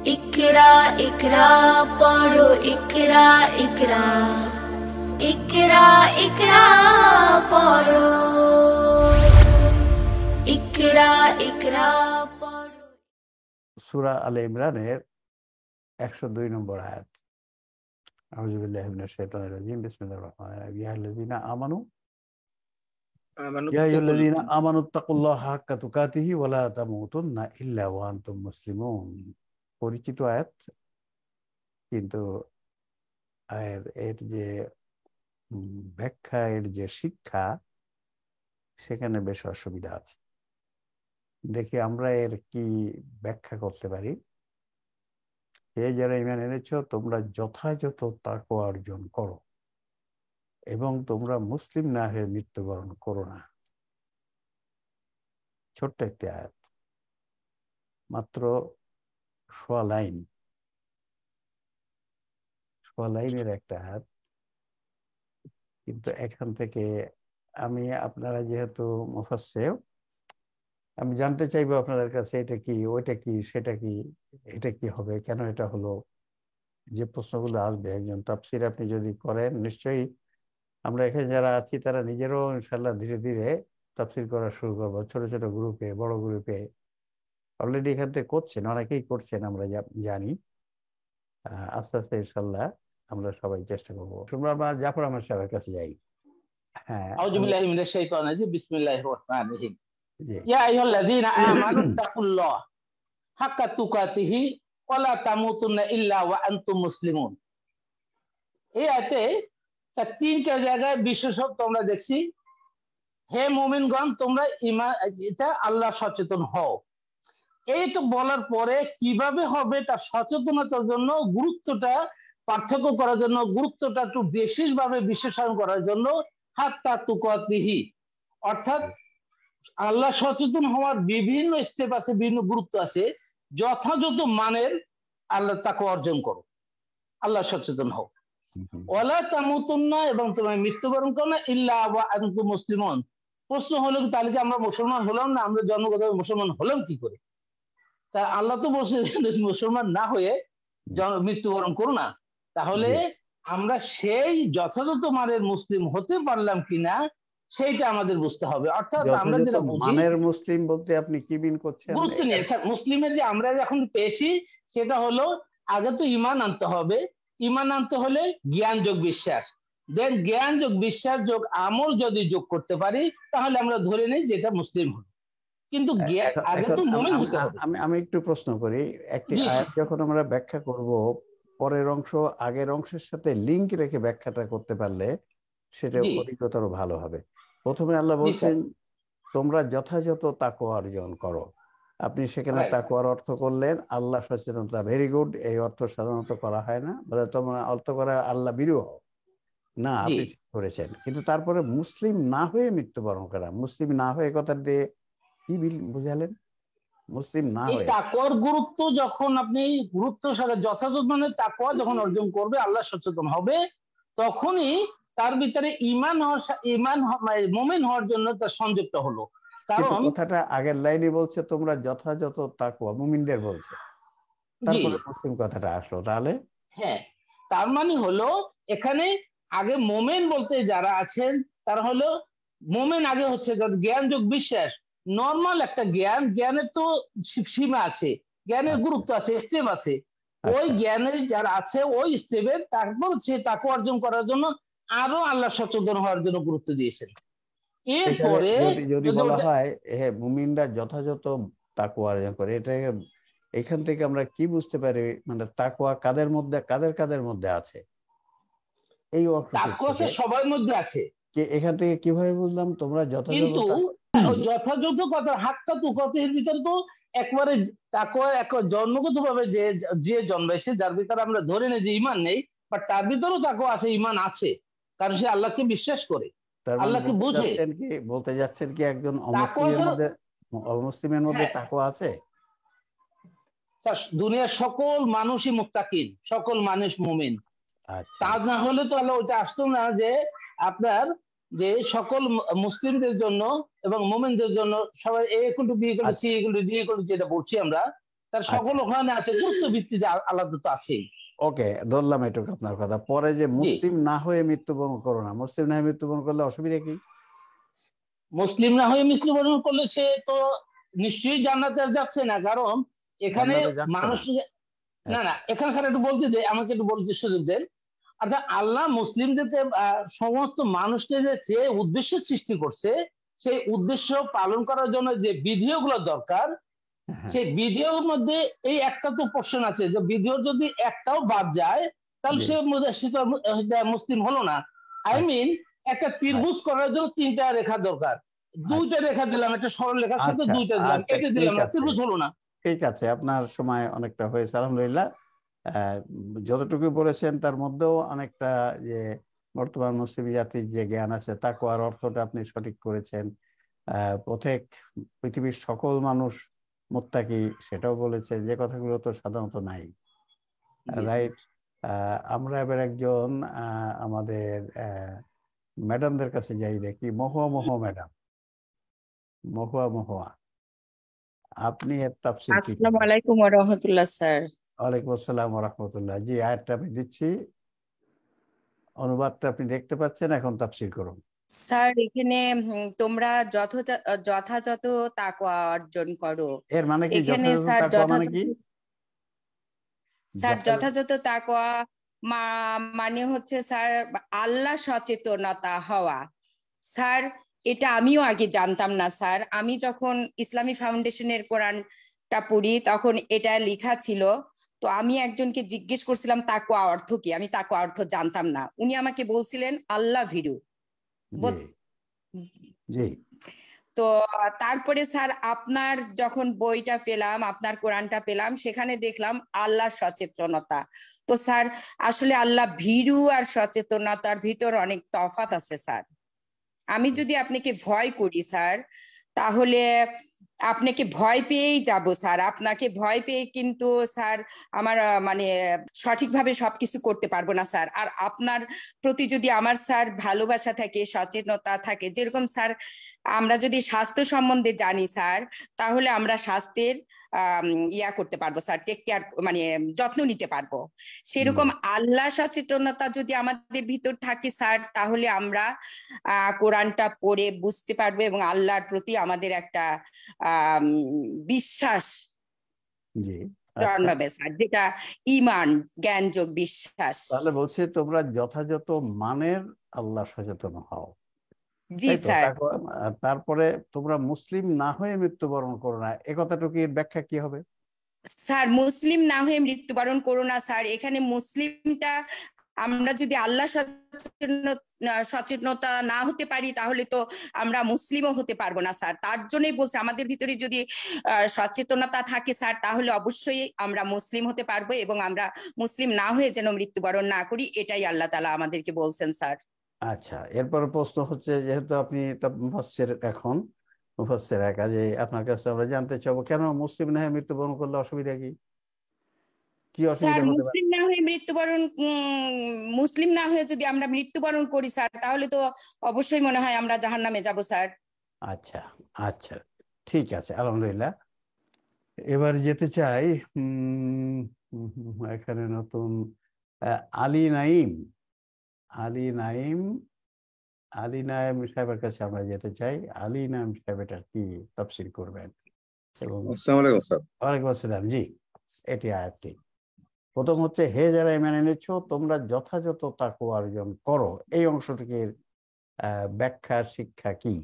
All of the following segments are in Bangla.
इकरा इकरा पढ़ो इकरा इकरा इकरा इकरा पढ़ो इकरा इकरा पढ़ो। সূরা আলে ইমরানের 102 নম্বর আয়াত। আউযু বিল্লাহি মিনাশ শাইতানির রাজিম। বিসমিল্লাহির রহমানির রহিম। ইয়া আল্লাযীনা আমানু ইয়া আইয়ুহাল্লাযীনা আমানুত্তাকুল্লাহা হাক্কা তুকাতিহি ওয়া লা তামুতুন্না ইল্লা ওয়া আনতুম মুসলিমুন। পরিচিত আয়াত, কিন্তু এর যে ব্যাখ্যা, এর যে শিক্ষা, সেখানে বেশ অসুবিধা আছে। দেখি আমরা এর কি ব্যাখ্যা করতে পারি। হে যারা ঈমান এনেছো, তোমরা যথাযথ তাকওয়া অর্জন করো এবং তোমরা মুসলিম না হয়ে মৃত্যুবরণ করো না। ছোট্ট একটি আয়াত, মাত্র সোয়া লাইনের একটা আয়াত, কিন্তু এখান থেকে আপনারা যেহেতু মুফাসসির, আমি জানতে চাইবো আপনাদের কাছে, এটা কি, ওইটা কি, সেটা কি, এটা কি হবে, কেন এটা হলো, যে প্রশ্নগুলো আসবে। একজন তাফসীর আপনি যদি করেন, নিশ্চয়ই আমরা এখানে যারা আছি তারা নিজেরও ইনশাআল্লাহ ধীরে ধীরে তাফসীর করা শুরু করবো, ছোট ছোট গ্রুপে, বড় গ্রুপে। অলরেডি এখান থেকে করছেন, অনেকেই করছেন, আমরা জানি। আস্তে আস্তে ইনশাআল্লাহ আমরা সবাই চেষ্টা করবো। আমরা জাফর আহমদ সাহেবের কাছে যাই। হ্যাঁ, আউযু বিল্লাহি মিনাশ শাইতানির রাজিম। বিসমিল্লাহির রহমানির রহিম। ইয়া আইয়ুহাল্লাযীনা আমানুত্তাকুল্লাহ হাক্কা তুকাতিহি ওয়া লা তামুতুন্না ইল্লা ওয়া আনতুম মুসলিমুন। এই আয়াতে তার তিনটা জায়গায় বিশেষত্ব আমরা দেখছি। হে মুমিনগণ, তোমরা এটা আল্লাহ সচেতন হও। এই তো বলার পরে কিভাবে হবে তার সচেতনতার জন্য গুরুত্বটা পার্থক্য করার জন্য, গুরুত্বটা একটু বিশেষভাবে বিশেষণ করার জন্য হাত্তা তুকাতিহি, অর্থাৎ আল্লাহ সচেতন হওয়ার বিভিন্ন স্টেপ আছে, বিভিন্ন গুরুত্ব আছে। যথাযথ মানের আল্লাহ তাকে অর্জন করো, আল্লাহ সচেতন হও। ওয়ালা তামুতুন্না, এবং তোমরা মৃত্যুবরণ করো না, ইল্লা ওয়া আনতুম মুসলিমুন। প্রশ্ন হলো কি, তাহলে কি আমরা মুসলমান হলাম না? আমরা জন্মগতভাবে মুসলমান হলাম কি করে? তা আল্লাহ তো বলছে মুসলমান না হয়ে মৃত্যুবরণ করো না। তাহলে আমরা সেই যথাযথ মানের মুসলিম হতে পারলাম কিনা সেইটা আমাদের বুঝতে হবে। অর্থাৎ আমরা যেটা বুঝি, মানের মুসলিম বলতে আপনি কি মিন করছেন? গুরুত্ব নিয়ে মুসলিমের যে আমরা এখন পেয়েছি সেটা হলো, আগে তো ঈমান আনতে হবে। ঈমান আনতে হলে জ্ঞান যোগ বিশ্বাস, দেন জ্ঞান যোগ বিশ্বাস যোগ আমল যদি যোগ করতে পারি, তাহলে আমরা ধরে নিই যে এটা মুসলিম হলো। কিন্তু আগে তো মুমিন হতে হবে। আমি একটু প্রশ্ন করি। একটি আয়াত যখন আমরা ব্যাখ্যা করব, পরের অংশ আগের অংশের সাথে লিংক রেখে ব্যাখ্যাটা করতে পারলে সেটা অধিকতর ভালো হবে। প্রথমে আল্লাহ বলছেন তোমরা যথাযথ তাকওয়া অর্জন করো। আপনি সেখানে তাকওয়ার অর্থ করলেন আল্লাহ সচেতনতা। Very good. এই অর্থ সাধারণত করা হয় না, বলে তোমরা অর্থ করা আল্লাহ বিরু হও না, আপনি ঠিক করেছেন। কিন্তু তারপরে মুসলিম না হয়ে মৃত্যুবরণ করা, মুসলিম না হয়ে কথাটি কি বুঝালেন? মুসলিম না হয়ে তাকওয়ার গুরুত্ব যখন আপনি গুরুত্ব সাথে যথাযথ মানে তাকওয়া যখন অর্জন করবে, আল্লাহ সচেতন হবে, তখনই তার ভিতরে ঈমান মুমিন হওয়ার জন্য তার সংযুক্ত হলো। কারণ কথাটা আগের লাইনে বলছে তোমরা যথাযথ তাকওয়া, মুমিনদের বলছে, তারপরে মুসলিম কথাটা আসলো। তাহলে হ্যাঁ, তার মানে হলো এখানে আগে মুমিন বলতে যারা আছেন তারা হলো মুমিন। আগে হচ্ছে জ্ঞান যোগ বিশ্বাস, নর্মাল একটা জ্ঞানের তো সীমা আছে, জ্ঞানের গুরুত্ব আছে, স্টেপ আছে। ওই জ্ঞানের যারা আছে ওই স্টেপের, তারপর সে তাকওয়া অর্জন করার জন্য আরো আল্লাহ সচেতন হওয়ার জন্য গুরুত্ব দিয়েছেন। এরপরে যদি বলা হয় হ্যাঁ মুমিনরা যথাযথ তাকওয়া অর্জন করে, এটা এখান থেকে আমরা কি বুঝতে পারি, মানে তাকওয়া কাদের মধ্যে, কাদের মধ্যে আছে? এই তাকওয়া সবার মধ্যে আছে। এখান থেকে কিভাবে বুঝলাম তোমরা যথাযথ? যথাযথ কথা হাক্কা তুকাতির ভিতরে তো একবারে তাকওয়া জন্মগত ভাবে যে জন্মেছে, যার ভিতরে আমরা ধরে নিই যে ঈমান নেই, বাট তার ভিতরেও তাকওয়া আছে, ঈমান আছে, কারণ সে আল্লাহকে বিশ্বাস করে, আল্লাহকে বুঝে। বলতে যাচ্ছেন কি একজন অমুসলিমের মধ্যে তাকওয়া আছে? দুনিয়ার সকল মানুষই মুত্তাকিন, সকল মানুষ মুমিন। তা না হলে তো আল্লাহ ওইটা আসতো না যে আপনার যে সকল মুসলিমদের জন্য এবং মুমিনদের জন্য সবাই A = B = C = D = যেটা বলছি আমরা, তার সকল ওখানে আছে, গুরুত্ব ভিত্তিতে আলাদা তো আছেই। ওকে, ধরলাম এটুকু আপনার কথা। পরে যে মুসলিম না হয়ে মৃত্যুবরণ করো না, মুসলিম না হয়ে মৃত্যুবরণ করলে অসুবিধা কি? মুসলিম না হয়ে মৃত্যুবরণ করলে সে তো নিশ্চয়ই জান্নাতে যাচ্ছে না, কারণ এখানে মানুষ না না এখানকার একটু বলতে যে আমাকে একটু বলতে সুযোগ দেন। অর্থাৎ আল্লাহ মুসলিমদেরকে সমস্ত মানুষকে যে উদ্দেশ্যে সৃষ্টি করছে, সেই উদ্দেশ্য পালন করার জন্য যে বিধিগুলো দরকার, সেই বিধির মধ্যে এই একটা তো পোর্শন আছে যে বিধির যদি একটাও বাদ যায় তাহলে সে মুসলিম হলো না। আই মিন একটা ত্রিভুজ করার জন্য 3টা রেখা দরকার, 2টা রেখা দিলাম, একটা সরল রেখার সাথে 2টা দিলাম, কেটে দিলাম, ত্রিভুজ হলো না। ঠিক আছে, আপনার সময় অনেকটা হয়েছে, আলহামদুলিল্লাহ। যতটুকু বলেছেন তার মধ্যেও অনেকটা যে বর্তমান মুসলিম জাতির যে জ্ঞান আছে তাকওয়ার অর্থটা আপনি সঠিক করেছেন। প্রত্যেক পৃথিবীর সকল মানুষ মুত্তাকি সেটাও বলেছে, যে কথাগুলো তো সাধারণত নাই। রাইট। আমরা এবার একজন আমাদের ম্যাডামদের কাছে যাই, দেখি মহুয়া ম্যাডাম। মহুয়া, আপনি এর তাফসীর কি? আসসালামু আলাইকুম ওয়া রাহমাতুল্লাহ স্যার। ওয়ালাইকুম আসসালাম ওয়া রাহমাতুল্লাহ। জি, আয়াতটা আমি দিচ্ছি, অনুবাদটা আপনি দেখতে পাচ্ছেন, এখন তাফসীর করুন। স্যার এখানে তোমরা যথাযথ তাকওয়া অর্জন করো, এর মানে কি? এখানে স্যার যথাযথ তাকওয়া মানে হচ্ছে স্যার আল্লাহ সচেতনতা হওয়া। স্যার এটা আমিও আগে জানতাম না স্যার। আমি যখন ইসলামী ফাউন্ডেশনের কোরআনটা পড়ি তখন এটা লেখা ছিল, তো আমি একজনকে জিজ্ঞেস করছিলাম তাকওয়া অর্থ কি, আমি তাকওয়া অর্থ জানতাম না। উনি আমাকে বলছিলেন আল্লাহ ভীরু। তো তারপরে স্যার আপনার যখন বইটা পেলাম, আপনার কোরআনটা পেলাম, সেখানে দেখলাম আল্লাহ সচেতনতা। তো স্যার আসলে আল্লাহ ভীরু আর সচেতনতার ভিতর অনেক তফাৎ আছে স্যার। আমি যদি আপনাকে ভয় করি স্যার, তাহলে আপনাকে ভয় পেয়েই যাব স্যার। আপনাকে ভয় পেয়ে কিন্তু স্যার আমার মানে সঠিকভাবে সবকিছু করতে পারবো না স্যার। আর আপনার প্রতি যদি আমার স্যার ভালোবাসা থাকে, সচেতনতা থাকে, যেরকম স্যার আমরা যদি স্বাস্থ্য সম্বন্ধে জানি স্যার, তাহলে আমরা স্বাস্থ্যের করতে পারবো স্যার, টেক কেয়ার মানে যত্ন নিতে পারবো। সেরকম আল্লাহ সচেতনতা যদি আমাদের ভিতর থাকে স্যার, তাহলে আমরা কোরআনটা পড়ে বুঝতে পারবো এবং আল্লাহর প্রতি আমাদের একটা বিশ্বাস জন্মাবে স্যার, যেটা ঈমান, জ্ঞানযোগ বিশ্বাস। তাহলে বলছে তোমরা যথাযথ মানের আল্লাহ সচেতন হও। জি স্যার। তারপরে তোমরা মুসলিম না হয়ে মৃত্যুবরণ করো না, এ কথাটুকু এর ব্যাখ্যা কি হবে? স্যার মুসলিম না হয়ে মৃত্যুবরণ করো না স্যার, এখানে মুসলিমটা আমরা যদি আল্লাহ সচেতনতা না হতে পারি তাহলে তো আমরা মুসলিমও হতে পারবো না স্যার। তার জন্যই বলছে আমাদের ভিতরে যদি সচেতনতা থাকে স্যার, তাহলে অবশ্যই আমরা মুসলিম হতে পারবো এবং আমরা মুসলিম না হয়ে যেন মৃত্যুবরণ না করি, এটাই আল্লাহ তাআলা আমাদেরকে বলছেন স্যার। আচ্ছা, এরপর প্রশ্ন হচ্ছে, যেহেতু আপনি মুফাসসির কাজে আপনার কাছে আমরা জানতে চাবো, কেন মুসলিম না হয়ে মৃত্যুবরণ করলে অসুবিধা কি? কি অসুবিধা হতে পারে? মুসলিম না হয়ে যদি আমরা মৃত্যুবরণ করি স্যার, তাহলে তো অবশ্যই মনে হয় আমরা জাহান্নামে যাব স্যার। আচ্ছা আচ্ছা, ঠিক আছে, আলহামদুলিল্লাহ। এবার যেতে চাই এখানে নতুন আলী নাইম সাহেবের কাছে আমরা যেতে চাই। আলী নাইম সাহেব এটা কি তাফসীর করবেন? আসসালামু আলাইকুম স্যার। ওয়ালাইকুম আসসালাম। জি, এটি আয়াতটি প্রথম হচ্ছে, হে যারা ঈমান এনেছো তোমরা যথাযথ তাকওয়া অর্জন করো, এই অংশটির ব্যাখ্যা শিক্ষা কি?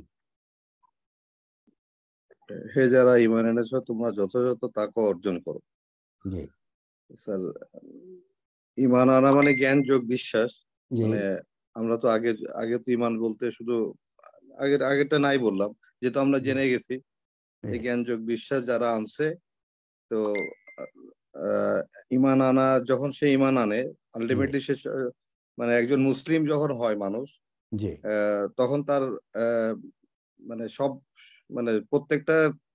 হে যারা ঈমান এনেছো তোমরা যথাযথ তাকওয়া অর্জন করো। জি স্যার, ঈমান আনা মানে জ্ঞান যোগ বিশ্বাস। মানে আমরা তো আগে তো ঈমান বলতে শুধু আগেরটা নাই বললাম, যেহেতু আমরা জেনে গেছি এই জ্ঞান যোগ বিশ্বাস যারা আনছে, তো ঈমান আনা, যখন সে ঈমান আনে আলটিমেটলি সে মানে একজন মুসলিম যখন হয় মানুষ, তখন তার মানে সব মানে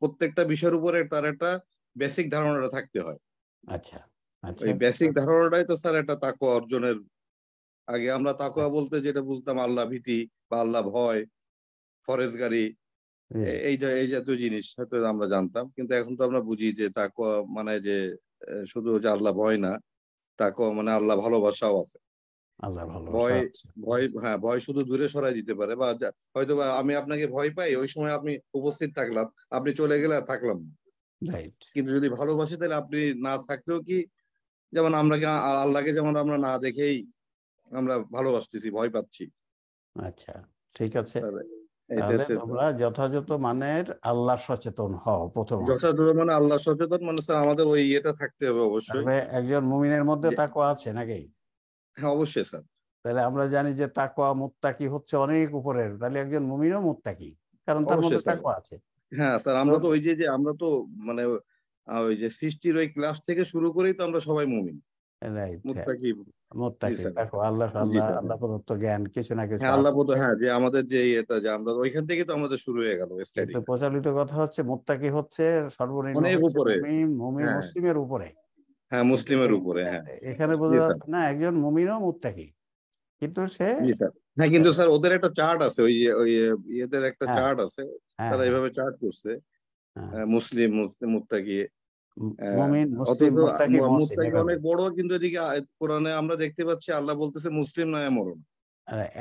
প্রত্যেকটা বিষয়ের উপরে তার একটা বেসিক ধারণাটা থাকতে হয়। আচ্ছা, ওই বেসিক ধারণাটাই তো স্যার একটা তাকওয়া অর্জনের। আগে আমরা তাকওয়া বলতে যেটা বুঝতাম আল্লাহ ভীতি বা আল্লাহ ভয়, ফরেজগারি, এই জাতীয় জিনিস হয়তো আমরা জানতাম, কিন্তু এখন তো আমরা বুঝি যে তাকওয়া মানে যে শুধু যে আল্লাহ ভয় না, তাকওয়া মানে আল্লাহ ভালোবাসাও আছে। আল্লাহ ভালোবাসা ভয় আছে। ভয় হ্যাঁ, ভয় শুধু দূরে সরাই দিতে পারে, বা হয়তো বা আমি আপনাকে ভয় পাই, ওই সময় আপনি উপস্থিত থাকলাম, আপনি চলে গেলে আর থাকলাম না। রাইট। কিন্তু যদি ভালোবাসি তাহলে আপনি না থাকলেও কি, যেমন আমরা আল্লাহকে যেমন আমরা না দেখেই আমরা ভালোবাসতেছি, ভয় পাচ্ছি। আচ্ছা, ঠিক আছে। স্যার তাহলে তোমরা যথাযথ মানের আল্লাহ সচেতন হও প্রথমত। যথাযথ মানে আল্লাহ সচেতন মানে স্যার আমাদের ওই এটা থাকতে হবে অবশ্যই। তবে একজন মুমিনের মধ্যে তাকওয়া আছে নাকি? হ্যাঁ অবশ্যই স্যার। তাহলে আমরা জানি যে তাকওয়া মুত্তাকি হচ্ছে অনেক উপরের, তাহলে একজন মুমিনও মুত্তাকি, কারণ তার মধ্যে তাকওয়া আছে। হ্যাঁ স্যার, আমরা তো ওই যে আমরা তো মানে ওই যে সৃষ্টির ওই ক্লাস থেকে শুরু করেই তো আমরা সবাই মুমিন। রাইট, মুত্তাকি মুত্তাকি তাকওয়া আল্লাহ প্রদত্ত জ্ঞান কিছু না কিছু। হ্যাঁ আল্লাহ প্রদত্ত, হ্যাঁ, যে আমাদের যে এটা যে আমরা ওইখান থেকে তো আমাদের শুরু হয়ে গেল স্টাডি। প্রচলিত কথা হচ্ছে মুত্তাকি হচ্ছে সর্বনিম্ন অনেক উপরে, মুমিন মুসলিমের উপরে। হ্যাঁ মুসলিমের উপরে। হ্যাঁ এখানে বোঝা যাচ্ছে না একজন মুমিনও মুত্তাকি, কিন্তু সে হ্যাঁ, কিন্তু স্যার ওদের একটা চার্ট আছে, ওই ইয়েদের একটা চার্ট আছে, তারা এইভাবে চার্ট করছে, মুসলিম মুত্তাকি, মুমিন মুসলিম মুত্তাকি মুত্তাকি অনেক বড়, কিন্তু এদিকে কোরআনে আমরা দেখতে পাচ্ছি আল্লাহ বলতেছে মুসলিম না মরো না।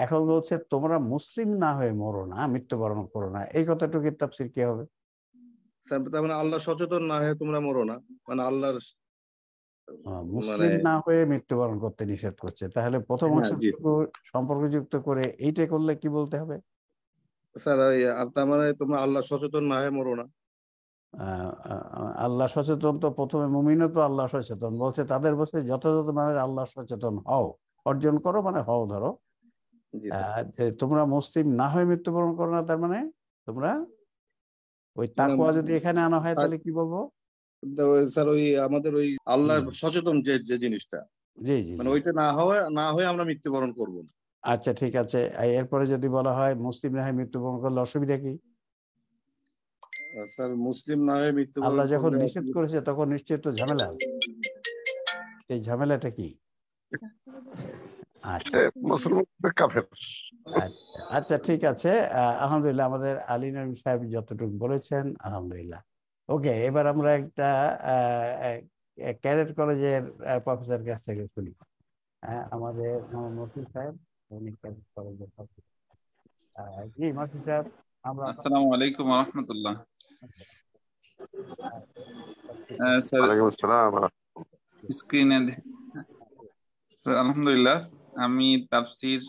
এখন বলছে তোমরা মুসলিম না হয়ে মরো না, মৃত্যুবরণ করো না, এই কথাটুকু তাফসীর কি হবে? স্যার তার মানে আল্লাহ সচেতন না হয়ে তোমরা মরো না, মানে আল্লাহর মুসলিম না হয়ে মৃত্যুবরণ করতে নিষেধ করছে। তাহলে প্রথম অংশটুকু সম্পর্কযুক্ত করে এইটা করলে কি বলতে হবে? স্যার তার মানে তোমরা আল্লাহ সচেতন না হয়ে মরো না। আল্লাহ সচেতন তো প্রথমে মুমিনও তো আল্লাহ সচেতন বলছে, তাদের বলছে যথাযথ মানের আল্লাহ সচেতন হও, অর্জন করো, মানে হও ধরো। তোমরা মুসলিম না হয়ে মৃত্যুবরণ করো না, তার মানে তোমরা ওই তাকওয়া যদি এখানে আনা হয় তাহলে কি বলবো? স্যার ওই আমাদের ওই আল্লাহ সচেতন যে জিনিসটা, জি জি, মানে ওইটা না হয়ে আমরা মৃত্যুবরণ করব না। আচ্ছা ঠিক আছে। এরপরে যদি বলা হয় মুসলিম না হয়ে মৃত্যুবরণ করলে অসুবিধা কি? স্যার মুসলিম না হয়ে মৃত্যুবরণ, আল্লাহ যখন নিষেধ করেছে তখন নিশ্চয়ই তো ঝামেলা আছে, এই ঝামেলাটা কি? আচ্ছা আচ্ছা ঠিক আছে, আলহামদুলিল্লাহ আমাদের আলী নবী সাহেব যতটুকু বলেছেন আলহামদুলিল্লাহ। ওকে, এবার আমরা একটা ক্যাডেট কলেজের প্রফেসর কাছ থেকে শুনি। আমাদের মসিদ সাহেব, উনি ক্যাডেট কলেজের প্রফেসর। জি মসিদ সাহেব, আমরা আসসালামু আলাইকুম ওয়া রাহমাতুল্লাহ। স্ক্রিনে আলহামদুলিল্লাহ আমি তাফসীর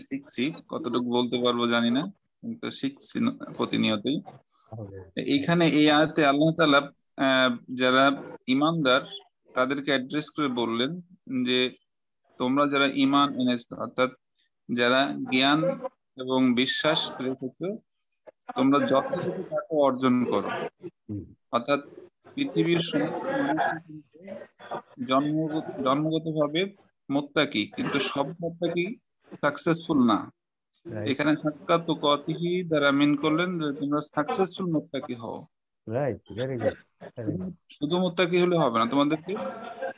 শিখছি, কতটুকু বলতে পারবো জানি না, কিন্তু শিখছি প্রতিনিয়তই। এইখানে এই আয়াতে আল্লাহ তাআলা যারা ঈমানদার তাদেরকে অ্যাড্রেস করে বললেন যে তোমরা যারা ঈমান এনেছো, অর্থাৎ যারা জ্ঞান এবং বিশ্বাস রেখেছো, তোমরা যথাযথ তাকওয়া অর্জন করো। অর্থাৎ পৃথিবীর সমস্ত মানুষই কিন্তু জন্মগতভাবে মুত্তাকি, কিন্তু সব মুত্তাকি সাকসেসফুল না। এখানে হাক্কা তুকাতিহি দ্বারা মিন করলেন যে তোমরা সাকসেসফুল মুত্তাকি হও। Right, very good. শুধু মুত্তাকি হলে হবে না, তোমাদেরকে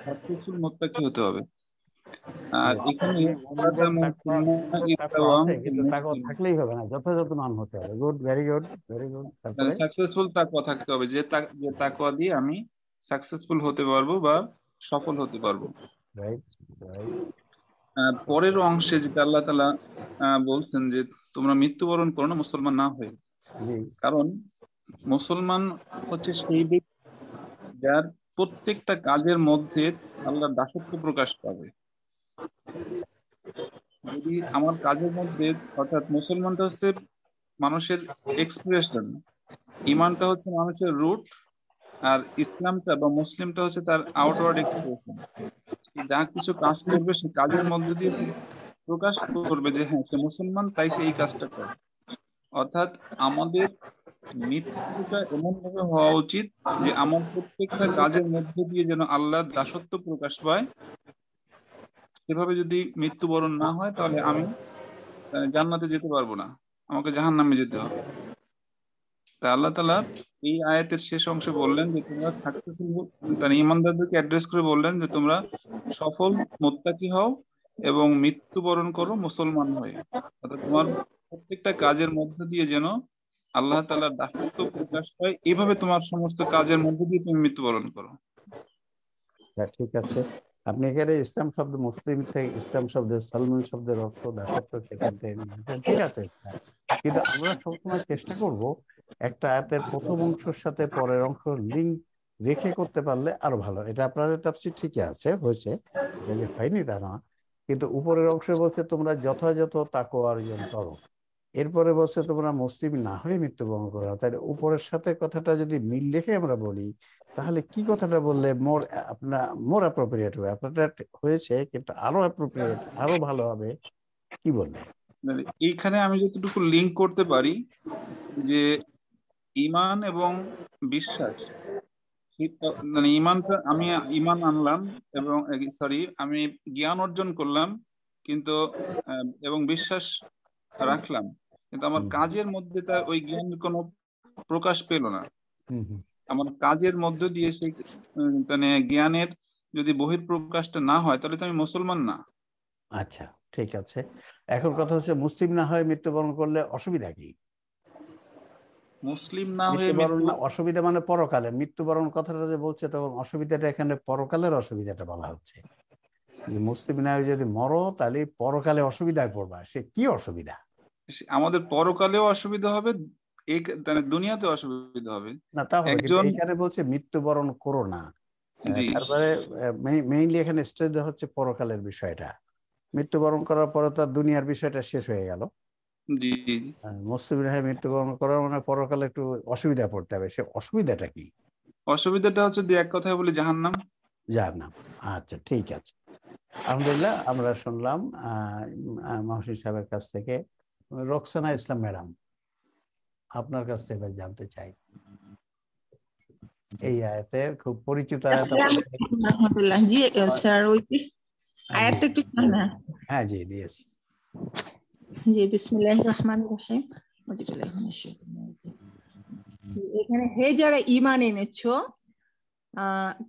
সাকসেসফুল মুত্তাকি হতে হবে। আর এখানে থাকলেই হবে না, যথাযথ মান হতে হবে। Good, very good, very good. Successful তাকওয়া থাকতে হবে, যে তাকওয়া দিয়ে আমি সাকসেসফুল হতে পারবো বা সফল হতে পারবো। পরের অংশে যেটা আল্লাহ তাআলা বলছেন যে তোমরা মৃত্যুবরণ করো না মুসলমান না হয়ে, কারণ মুসলমান হচ্ছে সেই ব্যক্তি যার প্রত্যেকটা কাজের মধ্যে আল্লাহর দাসত্ব প্রকাশ পাবে। যদি আমার কাজের মধ্যে, অর্থাৎ মুসলমানটা হচ্ছে মানুষের এক্সপ্রেশন, ঈমানটা হচ্ছে মানুষের রুট, আর ইসলামটা বা মুসলিমটা হচ্ছে তার আউটওয়ার্ড এক্সপ্রেশন। যা কিছু কাজ করবে সে কাজের মধ্যে দিয়ে প্রকাশ করবে যে হ্যাঁ সে মুসলমান, তাই সে এই কাজটা করে। অর্থাৎ আমাদের মৃত্যুটা এমন ভাবে হওয়া উচিত যে আমার প্রত্যেকটা কাজের মধ্যে দিয়ে যেন আল্লাহর দাসত্ব প্রকাশ পায়। সেভাবে যদি মৃত্যুবরণ না হয় তাহলে আমি জান্নাতে যেতে পারবো না, আমাকে জাহান্নামে যেতে হবে। তাই আল্লাহ তাআলা এই আয়াতের শেষ অংশে বললেন যে তোমরা সাকসেসফুল, মানে ঈমানদারদেরকে অ্যাড্রেস করে বললেন যে তোমরা সফল মুত্তাকি হও এবং মৃত্যুবরণ করো মুসলমান হয়ে। অর্থাৎ তোমার প্রত্যেকটা কাজের মধ্যে দিয়ে যেন আল্লাহ তাআলার দাসত্ব প্রকাশ পায়, এভাবে তোমার সমস্ত কাজের মধ্যে দিয়ে তুমি মৃত্যুবরণ করো। ঠিক আছে, আপনি এখানে ইসলাম শব্দ, মুসলিম থেকে ইসলাম শব্দের সালমান শব্দের অর্থ দাসত্ব সেখান থেকে নিয়েছেন, ঠিক আছে। কিন্তু আমরা সবসময় চেষ্টা করব একটা আয়াতের প্রথম অংশের সাথে পরের অংশ লিঙ্ক রেখে করতে পারলে আরো ভালো। এটা আপনাদের তাফসীর ঠিকই আছে, হয়েছে, এটা যে হয়নি তা না, কিন্তু উপরের অংশে বলছে তোমরা যথাযথ তাকওয়া অর্জন করো, এরপরে বলছে তোমরা মুসলিম না হয়ে মৃত্যুবরণ করো। তাহলে উপরের সাথে কথাটা যদি মিল রেখে আমরা বলি, তাহলে কি কথাটা বললে মোর অ্যাপ্রোপ্রিয়েট হবে? আপনারটা হয়েছে, কিন্তু আরো অ্যাপ্রোপ্রিয়েট, আরো ভালো হবে, কি বললে? এইখানে আমি যতটুকু লিংক করতে পারি যে ঈমান এবং বিশ্বাস, মানে ঈমানটা আমি ঈমান আনলাম এবং আমি জ্ঞান অর্জন করলাম কিন্তু এবং বিশ্বাস রাখলাম, কিন্তু আমার কাজের মধ্যে তা ওই জ্ঞানের কোনো প্রকাশ পেল না। আমার কাজের মধ্য দিয়ে সেই মানে জ্ঞানের যদি বহিঃপ্রকাশটা না হয়, তাহলে তো আমি মুসলমান না। আচ্ছা, ঠিক আছে। এখন কথা হচ্ছে মুসলিম না হয়ে মৃত্যুবরণ করলে অসুবিধা কি? মুসলিম না হয়ে মৃত্যুবরণ না, অসুবিধা মানে পরকালে মৃত্যুবরণ কথাটা যে বলছে, তখন অসুবিধাটা এখানে পরকালের অসুবিধাটা বলা হচ্ছে। যে মুসলিম না হয়ে যদি মরো, তাহলে পরকালে অসুবিধায় পড়বা। সে কি অসুবিধা? আমাদের পরকালেও অসুবিধা হবে, এই দুনিয়াতে অসুবিধা হবে না, তা হবে, কিন্তু একজন। এখানে বলছে মৃত্যুবরণ করো না, তারপরে মেইনলি এখানে স্ট্রেস দেওয়া হচ্ছে পরকালের বিষয়টা। মৃত্যুবরণ করার পরে তার দুনিয়ার বিষয়টা শেষ হয়ে গেল। জি, মুসলিম হয়ে মৃত্যুবরণ করার মানে পরকালে একটু অসুবিধা পড়তে হবে। সে অসুবিধাটা কি? অসুবিধাটা হচ্ছে যে এক কথায় বলি জাহান্নাম। জাহান্নাম, আচ্ছা, ঠিক আছে। আলহামদুলিল্লাহ, আমরা শুনলাম মহসিন সাহেবের কাছ থেকে। রোকসানা ইসলাম ম্যাডাম, আপনার কাছ থেকে জানতে চাই, এই আয়াতের খুব পরিচিত আয়াত। জি স্যার, ওই আয়াতটা একটু না। হ্যাঁ জি, দিয়েছি। জি, বিসমিল্লাহির রহমানির রহিম। এখানে হে যারা ঈমান এনেছো,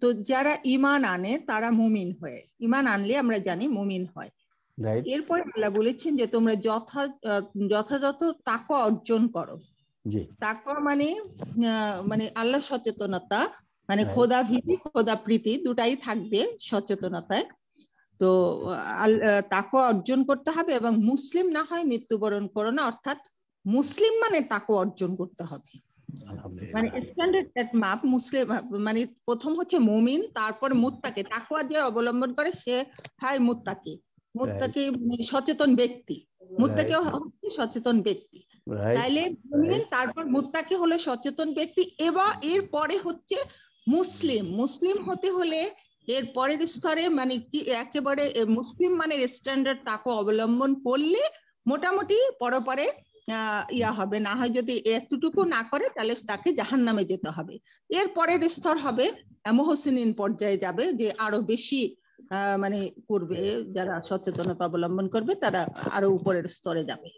তো যারা ঈমান আনে তারা মুমিন হয়। ঈমান আনলে আমরা জানি মুমিন হয়। এরপর আল্লাহ বলেছেন যে তোমরা যথাযথ তাকওয়া অর্জন করো। তাকওয়া মানে আল্লাহ সচেতনতা, মানে খোদা ভীতি, খোদা প্রীতি দুটাই থাকবে সচেতনতায়। তো তাকওয়া অর্জন করতে হবে এবং মুসলিম না হয় মৃত্যুবরণ করো না, অর্থাৎ মুসলিম মানে তাকওয়া অর্জন করতে হবে। মানে স্ট্যান্ডার্ড এক মাপ মুসলিম, মানে প্রথম হচ্ছে মুমিন, তারপর মুত্তাকি। তাকওয়া যে অবলম্বন করে সে হয় মুত্তাকি। মুত্তাকি সচেতন ব্যক্তি, মুত্তাকি হচ্ছে সচেতন ব্যক্তি। তাইলে মুমিন, তারপর মুত্তাকি হলো সচেতন ব্যক্তি, এবার এরপরে হচ্ছে মুসলিম। মুসলিম হতে হলে এর পরের স্তরে মানে কি একেবারে মুসলিম মানে স্ট্যান্ডার্ড তাকওয়া অবলম্বন করলে মোটামুটি পরপরে ইয়া হবে। না হয় যদি এতটুকু না করে তাহলে তাকে জাহান্নামে যেতে হবে। এর পরের স্তর হবে মুহসিনিন পর্যায়ে যাবে, যে আরো বেশি মানে করবে, যারা সচেতনতা অবলম্বন করবে তারা আরো উপরের স্তরে যাবে।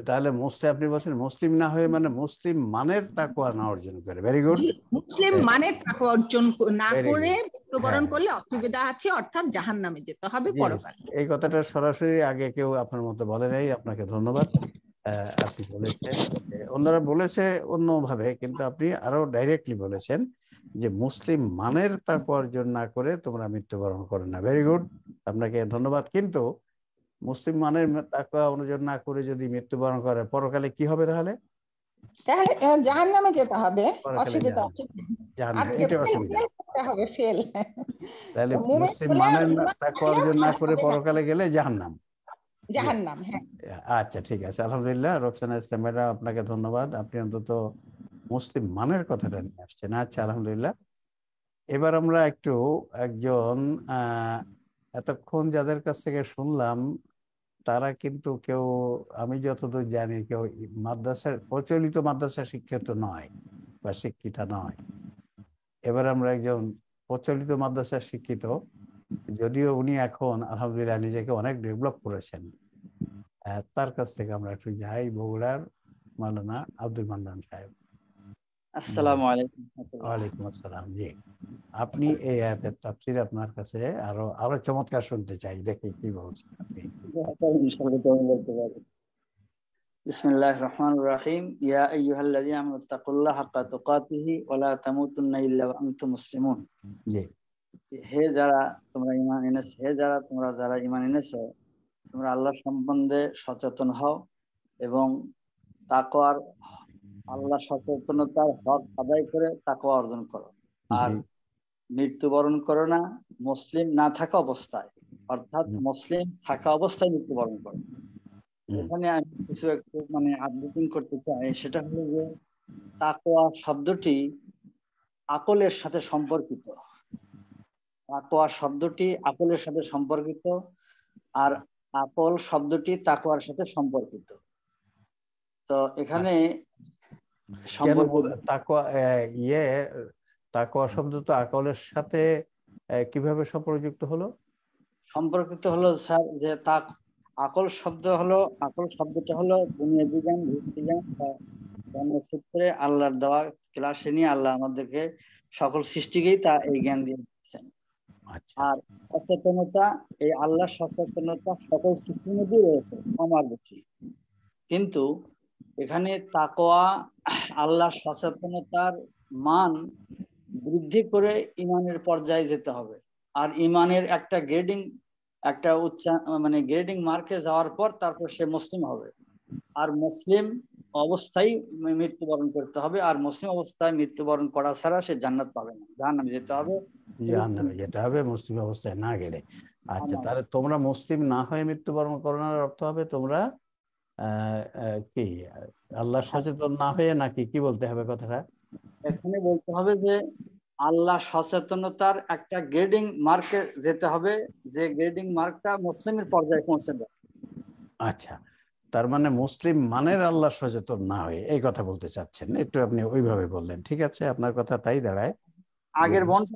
তাহলে আপনি বলছেন মুসলিম না হয়ে মানে মুসলিম মানের তাকওয়া না অর্জন করে। Very good. মুসলিম মানের তাকওয়া অর্জন না করে মৃত্যুবরণ করলে অসুবিধা আছে, অর্থাৎ জাহান্নামে যেতে হবে পরকালে। এই কথাটা সরাসরি আগে কেউ আপনার মতো বলে নাই, আপনাকে ধন্যবাদ। আপনি বলেছেন, অন্যরা বলেছে অন্যভাবে, কিন্তু আপনি আরো ডাইরেক্টলি বলেছেন যে মুসলিম মানের তাকওয়া অর্জন না করে তোমরা মৃত্যুবরণ করো না। ভেরি গুড, আপনাকে ধন্যবাদ। কিন্তু মুসলিম মানের তাকওয়া অর্জন না করে যদি মৃত্যুবরণ করে, পরকালে কি হবে? তাহলে জাহান্নামে যেতে হবে। অসুবিধা আছে, এটা অসুবিধা হবে, ফেল। তাহলে মুসলিম মানের তাকওয়া অর্জন না করে পরকালে গেলে জাহান্নাম। জাহান্নাম, হ্যাঁ। আচ্ছা, ঠিক আছে, আলহামদুলিল্লাহ। রোকসানা ইসলাম ম্যাডাম, আপনাকে ধন্যবাদ, আপনি অন্তত মুসলিম মানের কথাটা নিয়ে আসছেন। আচ্ছা, আলহামদুলিল্লাহ। এবার আমরা একটু একজন এতক্ষণ যাদের কাছ থেকে শুনলাম, তারা কিন্তু কেউ, আমি যতদূর জানি, কেউ মাদ্রাসার প্রচলিত মাদ্রাসা শিক্ষিত নয় বা শিক্ষিতা নয়। এবার আমরা একজন প্রচলিত মাদ্রাসার শিক্ষিত, যদিও উনি এখন আলহামদুলিল্লাহ নিজেকে অনেক ডেভেলপ করেছেন, তার কাছ থেকে আমরা একটু যাই। বগুড়ার মাওলানা আব্দুল মান্নান সাহেব। আসসালামু আলাইকুম। ওয়ালাইকুম আসসালাম। জি, আপনি এই আয়াতের তাফসীর আপনার কাছে আরো চমৎকার শুনতে চাই, দেখি কি বলছেন আপনি। বিসমিল্লাহির রহমানির রহিম। ইয়া আইয়ুহাল্লাযীনা আমানু তাকুল্লাহা হাক্কা তুকাতিহি ওয়া লা তামুতুন্না ইল্লা ওয়া আনতুম মুসলিমুন। হে যারা তোমরা ঈমান এনেছো, যারা ঈমান এনেছো, তোমরা আল্লাহ সম্বন্ধে সচেতন হও এবং তাকওয়ার আল্লাহ সচেতনতার হক আদায় করে তাকওয়া অর্জন করো। আর মৃত্যুবরণ করো না মুসলিম না থাকা অবস্থায়, অর্থাৎ মুসলিম থাকা অবস্থায় মৃত্যুবরণ করো। এখানে আমি কিছু একটু আপডেটিং করতে চাই। সেটা হলো যে তাকওয়া শব্দটি আকলের সাথে সম্পর্কিত। তাকওয়া শব্দটি আকলের সাথে সম্পর্কিত, আর আকল শব্দটি তাকওয়ার সাথে সম্পর্কিত। তো এখানে তাকওয়া শব্দ তো আকলের সাথে কিভাবে সম্পর্কযুক্ত হলো? সম্পর্কিত হলো স্যার যে আকল শব্দটা হলো বুনিয়াদি জ্ঞান, ভিত্তিজ্ঞান, জন্মসূত্রে আল্লাহর দেওয়া ক্লাসে নিয়ে আল্লাহ আমাদেরকে সকল সৃষ্টিকেই এই জ্ঞান দিয়ে দিচ্ছেন। আর সচেতনতা, এই আল্লাহ সচেতনতা সকল সৃষ্টির মধ্যে রয়েছে আমার বেশি। কিন্তু এখানে তাকওয়া আল্লাহ সচেতনতার মান বৃদ্ধি করে ইমানের পর্যায়ে যেতে হবে। আর ইমানের একটা গ্রেডিং গ্রেডিং মার্কে যাওয়ার পর তারপর সে মুসলিম হবে। আর মুসলিম অবস্থায় মৃত্যুবরণ করতে হবে। আর মুসলিম অবস্থায় মৃত্যুবরণ করা ছাড়া সে জান্নাত পাবে না, জাহান্নামে যেতে হবে মুসলিম অবস্থায় না গেলে। আচ্ছা, তাহলে তোমরা মুসলিম না হয়ে মৃত্যুবরণ করার অর্থ হবে তোমরা কি আল্লাহ সচেতন না হয়ে, নাকি কি বলতে হবে কথাটা? এখানে বলতে হবে যে আল্লাহ সচেতনতার একটা গ্রেডিং মার্কে যেতে হবে, যে গ্রেডিং মার্কটা মুসলিমের পর্যায়ে পৌঁছে দেয়। আচ্ছা, তার মানে মুসলিম মানের আল্লাহ সচেতন না হয়ে এই কথা বলতে চাচ্ছেন। একটু আপনি ওইভাবে বললেন, ঠিক আছে, আপনার কথা তাই দাঁড়ায়। আগের বন্ধু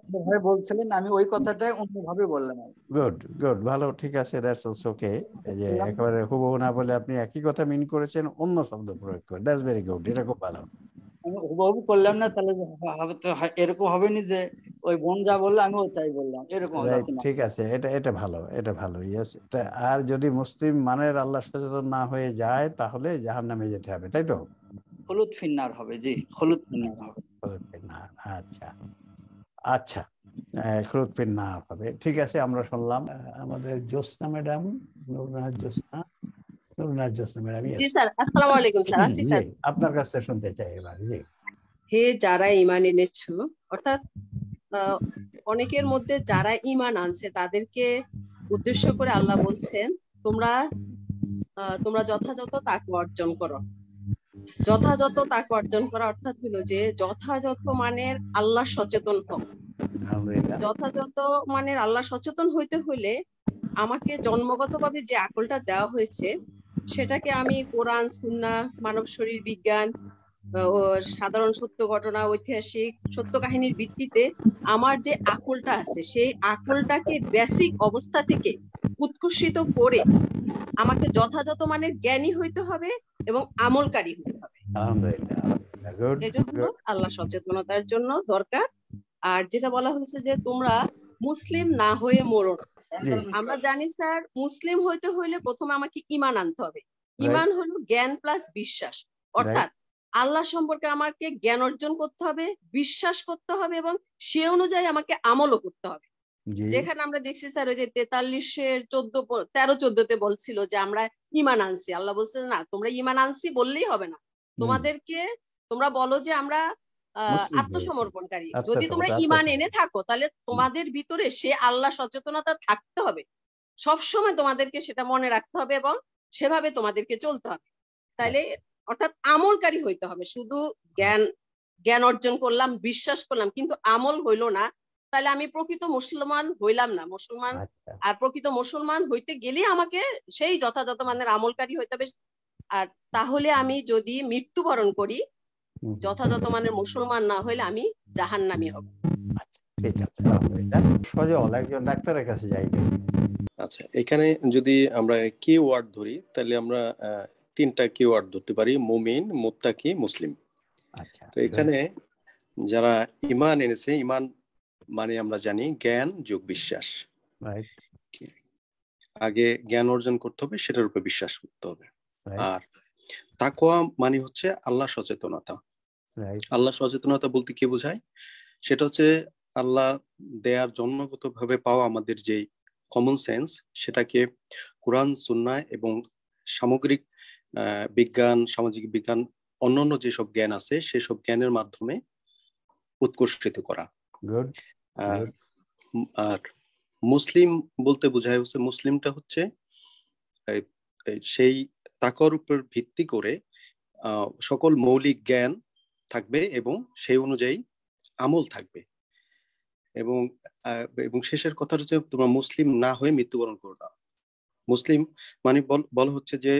বলছিলেন, আমি ওই কথাটাই অন্যভাবে বললাম। গুড গুড, ভালো, ঠিক আছে, দ্যাটস অলসো ওকে। যে একেবারে হুবহু না বলে আপনি একই কথা মিন করেছেন অন্য শব্দ প্রয়োগ করে, দ্যাটস ভেরি গুড, এটা খুব ভালো। আমি হুবহু করলাম না, তাহলে এরকম হবে না যে ওই বোন যা বললো আমি তাই বললাম, এরকম ঠিক আছে, এটা ভালো, এটা ভালো। আর যদি মুসলিম মানের আল্লাহ সচেতন না হয়ে যায় তাহলে জাহান্নামে যেতে হবে, তাই তো? খুলুদ ফিন্নার হবে। জি, খুলুদ ফিন্নার হবে। আচ্ছা আচ্ছা, খুলুদ ফিন্নার হবে, ঠিক আছে। আমরা শুনলাম আমাদের জ্যোৎস্না ম্যাডাম, জ্যোৎস্না ম্যাডাম। জি স্যার, আসসালামু আলাইকুম স্যার। আসি স্যার, আপনার কাছ থেকে শুনতে চাই এবার। জি। হে যারা ঈমান এনেছো, অর্থাৎ অনেকের মধ্যে যারা ঈমান আনছে তাদেরকে উদ্দেশ্য করে আল্লাহ বলছেন তোমরা যথাযথ তাকওয়া অর্জন করো। যথাযথ তাকওয়া অর্জন করা অর্থাৎ হলো যে যথাযথ মানের আল্লাহ সচেতন হও। যথাযথ মানের আল্লাহ সচেতন হইতে হলে আমাকে জন্মগতভাবে যে আকলটা দেওয়া হয়েছে সেটাকে আমি কোরআন, সুন্নাহ, মানব শরীর বিজ্ঞান, সাধারণ সত্য ঘটনা, ঐতিহাসিক সত্য কাহিনীর ভিত্তিতে আমার যে আকলটা আছে সেই আকলটাকে বেসিক অবস্থা থেকে উৎকর্ষিত করে আমাকে যথাযথ মানের জ্ঞানী হইতে হবে এবং আমলকারী হইতে হবে। এটা হলো আল্লাহ সচেতনতার জন্য দরকার। আর যেটা বলা হয়েছে যে তোমরা মুসলিম না হয়ে মরো না, আমরা জানি স্যার মুসলিম হইতে হইলে প্রথমে আমাকে ঈমান আনতে হবে। ঈমান হলো জ্ঞান প্লাস বিশ্বাস, অর্থাৎ আল্লাহ সম্পর্কে আমাকে জ্ঞান অর্জন করতে হবে, বিশ্বাস করতে হবে এবং সে অনুযায়ী আমাকে আমলও করতে হবে। যেখানে আমরা দেখছি স্যার ওই যে 43-এর 13-14-তে বলছিল যে আমরা ঈমান আনছি, আল্লাহ বলছেন না তোমরা ঈমান আনছি বললেই হবে না, তোমরা বলো যে আমরা আত্মসমর্পণকারী। যদি তোমরা ঈমান এনে থাকো তাহলে তোমাদের ভিতরে সে আল্লাহ সচেতনতা থাকতে হবে, সবসময় তোমাদেরকে সেটা মনে রাখতে হবে এবং সেভাবে তোমাদেরকে চলতে হবে। তাইলে অর্থাৎ আমলকারী হইতে হবে। শুধু জ্ঞান অর্জন করলাম, বিশ্বাস করলাম, কিন্তু আমল হইলো না, তাহলে আমি প্রকৃত মুসলমান হইলাম না। আর প্রকৃত মুসলমান হইতে গেলে আমাকে সেই যথাযথ মানের আমলকারী হইতে হবে। আর তাহলে আমি যদি মৃত্যুবরণ করি যথাযথ মানের মুসলমান না হইলে আমি জাহান্নামী হব। ঠিক আছে, সজল একজন ডাক্তারের কাছে যাই। আচ্ছা, এখানে যদি আমরা কিওয়ার্ড ধরি তাহলে আমরা 3টা কিওয়ার্ড ধরতে পারি: মুমিন, মুত্তাকি, মুসলিম। তো এখানে যারা ঈমান এনেছে, ঈমান মানে আমরা জানি জ্ঞান যোগ বিশ্বাস। আগে জ্ঞান অর্জন করতে হবে, সেটার উপর বিশ্বাস করতে হবে। আর তাকওয়া মানে হচ্ছে আল্লাহ সচেতনতা। আল্লাহ সচেতনতা বলতে কি বোঝায়? সেটা হচ্ছে আল্লাহ দেয়ার জন্মগতভাবে পাওয়া আমাদের যে কমন সেন্স, সেটাকে কোরআন, সুন্নাহ এবং সামগ্রিক বিজ্ঞান, সামাজিক বিজ্ঞান, অন্যান্য যেসব জ্ঞান আছে সেসব জ্ঞানের মাধ্যমে উৎকর্ষিত করা। আর মুসলিম বলতে বোঝায় হচ্ছে, মুসলিমটা হচ্ছে সেই তাকওয়ার উপর ভিত্তি করে সকল মৌলিক জ্ঞান থাকবে এবং সেই অনুযায়ী আমল থাকবে। এবং শেষের কথা হচ্ছে তোমরা মুসলিম না হয়ে মৃত্যুবরণ করো না। মুসলিম মানে বলা হচ্ছে যে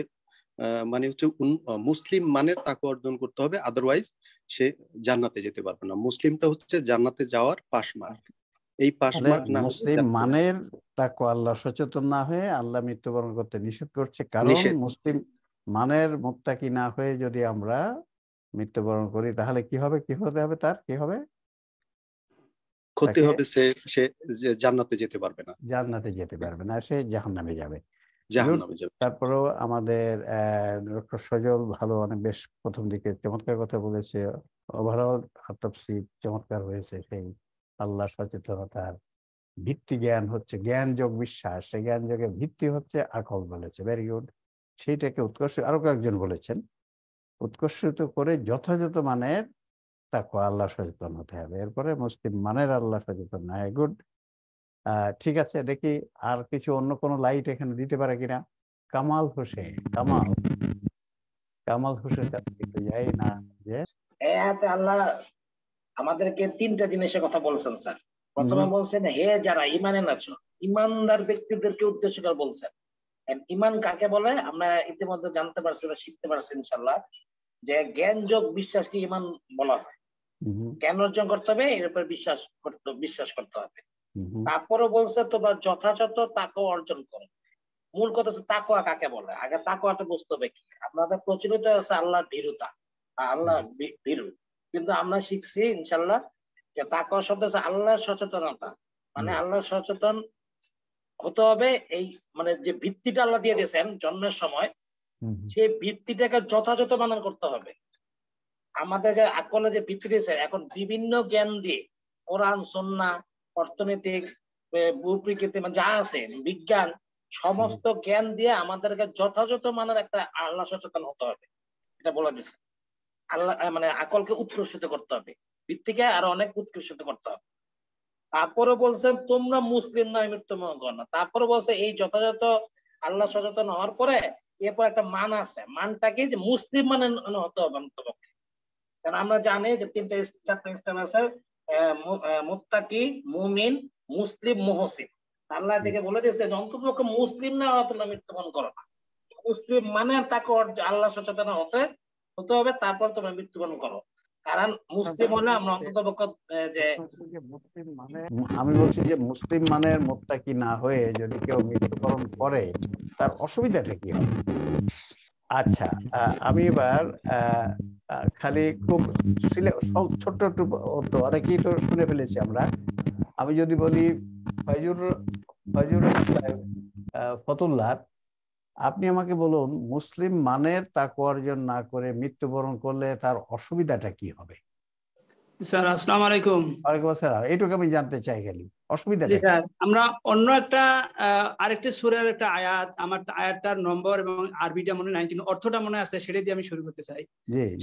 মানে হচ্ছে মুসলিম মানের তাকওয়া অর্জন করতে হবে, আদারওয়াইজ সে জান্নাতে যেতে পারবে না। মুসলিমটা হচ্ছে জান্নাতে যাওয়ার পাস মার্ক। এই পাস মার্ক না, মুসলিম মানের তাকওয়া আল্লাহ সচেতন না হয়ে আল্লাহ মৃত্যুবরণ করতে নিষেধ করছে, কারণ মুসলিম মানের মুত্তাকি না হয়ে যদি আমরা মৃত্যুবরণ করি তাহলে কি হবে? কি হতে হবে? তার কি হবে? ক্ষতি হবে, সে জান্নাতে যেতে পারবে না, জান্নাতে যেতে পারবে না, সে জাহান্নামে যাবে। তারপরেও আমাদের ডক্টর সজল ভালো, অনেক বেশ প্রথম দিকে চমৎকার কথা বলেছে। ওভারঅল তাফসীর চমৎকার হয়েছে। সেই আল্লাহ সচেতনতার ভিত্তি জ্ঞান হচ্ছে জ্ঞান যোগ বিশ্বাস, সেই জ্ঞান যোগের ভিত্তি হচ্ছে আকল বলেছে। Very good. সেইটাকে উৎকর্ষ, আরো কয়েকজন বলেছেন, উৎকর্ষিত করে যথাযথ মানের তাকওয়া আল্লাহ সচেতন হতে হবে। এরপরে মুসলিম মানের আল্লাহ সচেতন না হয়। গুড। ঠিক আছে, দেখি আর কিছু অন্য কোনো লাইট এখানে দিতে পারে কিনা। কামাল হোসেন, কামাল হোসেন কাছে একটু যাই না। যে আল্লাহ আমাদেরকে তিনটা জিনিসের কথা বলছেন স্যার। প্রথমে বলছেন হে যারা ইমানে আছো, ইমানদার ব্যক্তিদেরকে উদ্দেশ্য করে বলছেন। ইমান কাকে বলে আমরা ইতিমধ্যে জানতে পারছি বা শিখতে পারছি ইনশাল্লাহ, যে জ্ঞান যোগ বিশ্বাসকে ইমান বলা হয়। জ্ঞান অর্জন করতে হবে, এর উপর বিশ্বাস করতে হবে। তারপরে বলছে তোমরা যথাযথ তাকওয়া অর্জন করো। মূল কথা হচ্ছে তাকওয়া কাকে বলে, আগে তাকওয়াটা বুঝতে হবে কি। আপনাদের প্রচলিত আছে আল্লাহর ভীরুতা, আল্লাহ ভীরু, কিন্তু আমরা শিখছি ইনশাল্লাহ যে তাকওয়া শব্দ হচ্ছে আল্লাহর সচেতনতা। মানে আল্লাহ সচেতন হতে হবে, এই মানে যে ভিত্তিটা আল্লাহ দিয়ে দিয়েছেন জন্মের সময়, সেই ভিত্তিটাকে যথাযথ মানন করতে হবে। আমাদের যে আকলে যে ভিত্তি দিয়েছে, এখন বিভিন্ন জ্ঞান দিয়ে কোরআন, সুন্নাহ, অর্থনৈতিক, ভূপ্রকৃতি, মানে যা আছে বিজ্ঞান, সমস্ত জ্ঞান দিয়ে আমাদেরকে যথাযথ মানের একটা আল্লাহ সচেতন হতে হবে, এটা বলে দিচ্ছে। আল্লাহ মানে আকলকে উৎকর্ষিত করতে হবে, ভিত্তিকে আরো অনেক উৎকর্ষিত করতে হবে। তারপরে বলছেন তোমরা মুসলিম নয় মৃত্যুবরণ করো না। তারপরে বলছে এই যথাযথ আল্লাহ সচেতন হওয়ার পরে এরপর একটা মান আছে, মানটা কি যে মুসলিম মানে হতে হবে অন্তপক্ষে। কারণ আমরা জানি যে চারটা স্থান আছে, মুত্তাকি, মুমিন, মুসলিম, মুহসিন। আল্লাহ থেকে বলে দিয়েছে অন্তপক্ষে মুসলিম না হওয়া তোমরা মৃত্যুবরণ করো না। মুসলিম মানে তাকে আল্লাহ সচেতন হতে হবে, তারপর তোমরা মৃত্যুবরণ করো। কারণ মুসলিম হলে আমরা অন্ততপক্ষে যে আমি বলছি যে মুসলিম মানের মুত্তাকি না হয়ে যদি কেউ মৃত্যুবরণ করে তার অসুবিধাটা কি হবে? আচ্ছা, আমি এবার খালি খুব ছোট্ট একটু অনেকেই তো শুনে ফেলেছি আমরা। আমি যদি বলি ফতুল্লাহ, আপনি আমাকে বলুন মুসলিম মানের তাকওয়া অর্জন না করে মৃত্যুবরণ করলে তার অসুবিধাটা কি হবে? স্যার আসসালামু আলাইকুম। ওয়ালাইকুম আসসালাম। এইটুকু আমি জানতে চাই খালি অসুবিধাটা। জি স্যার, আমরা অন্য একটা আরেকটা সূরার একটা আয়াত, আমার আয়াতটার নম্বর এবং আরবিটা মনে নাই কিন্তু অর্থটা মনে আছে, সেটা দিয়ে আমি শুরু করতে চাই।